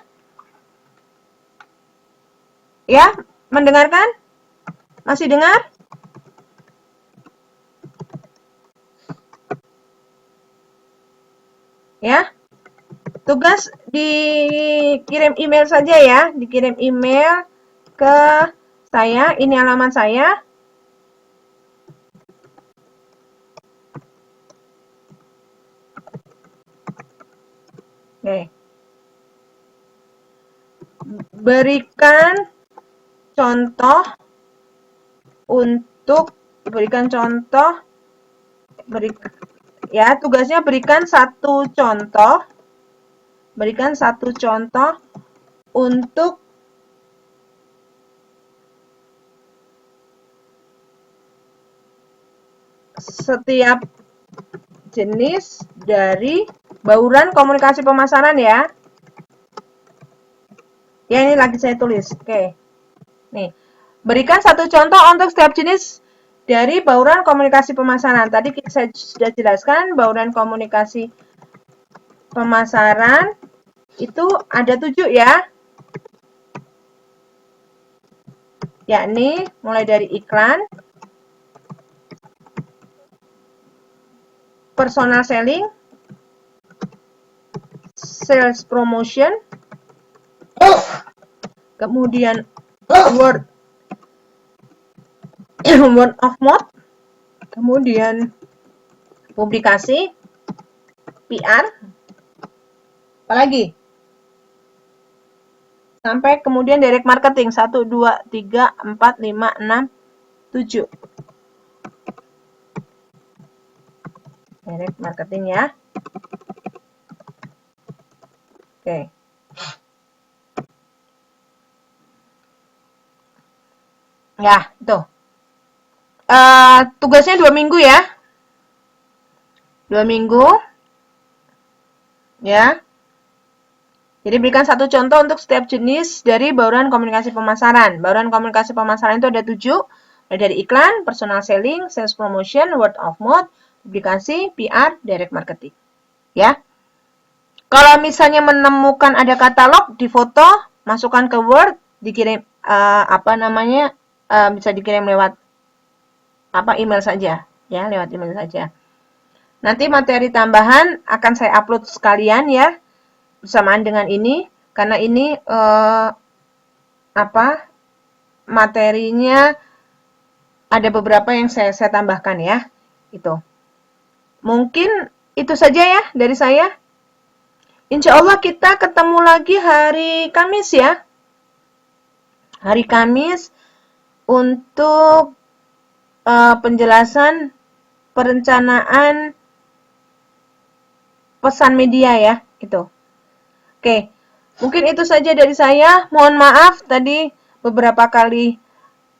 Ya, mendengarkan? Masih dengar? Ya, tugas dikirim email saja ya. Dikirim email ke saya. Ini alamat saya. Oke. Berikan contoh ya, tugasnya berikan satu contoh untuk setiap jenis dari bauran komunikasi pemasaran ya. Ya, ini lagi saya tulis. Oke. Nih. Berikan satu contoh untuk setiap jenis dari bauran komunikasi pemasaran. Tadi saya sudah jelaskan bauran komunikasi pemasaran itu ada 7 ya. Yakni mulai dari iklan, personal selling, sales promotion, kemudian word of mouth, kemudian publikasi, PR, apalagi? Sampai kemudian direct marketing 1, 2, 3, 4, 5, 6, 7. Direct marketing ya. Oke. Ya, itu. Tugasnya 2 minggu ya. 2 minggu. Ya. Jadi berikan satu contoh untuk setiap jenis dari bauran komunikasi pemasaran. Bauran komunikasi pemasaran itu ada 7. Dari iklan, personal selling, sales promotion, word of mouth, publikasi, PR, direct marketing. Ya. Kalau misalnya menemukan ada katalog, difoto, masukkan ke Word, dikirim bisa dikirim lewat email saja, ya, lewat email saja. Nanti materi tambahan akan saya upload sekalian ya, bersamaan dengan ini, karena ini materinya ada beberapa yang saya tambahkan ya, itu. Mungkin itu saja ya dari saya. Insya Allah kita ketemu lagi hari Kamis ya. Hari Kamis untuk penjelasan perencanaan pesan media ya, itu. Oke, mungkin itu saja dari saya. Mohon maaf tadi beberapa kali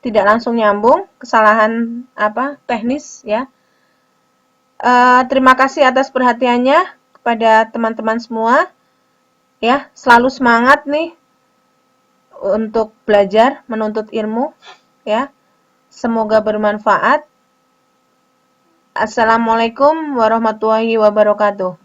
tidak langsung nyambung, kesalahan teknis ya. Terima kasih atas perhatiannya kepada teman-teman semua. Ya, selalu semangat nih untuk belajar, menuntut ilmu ya. Semoga bermanfaat. Assalamualaikum warahmatullahi wabarakatuh.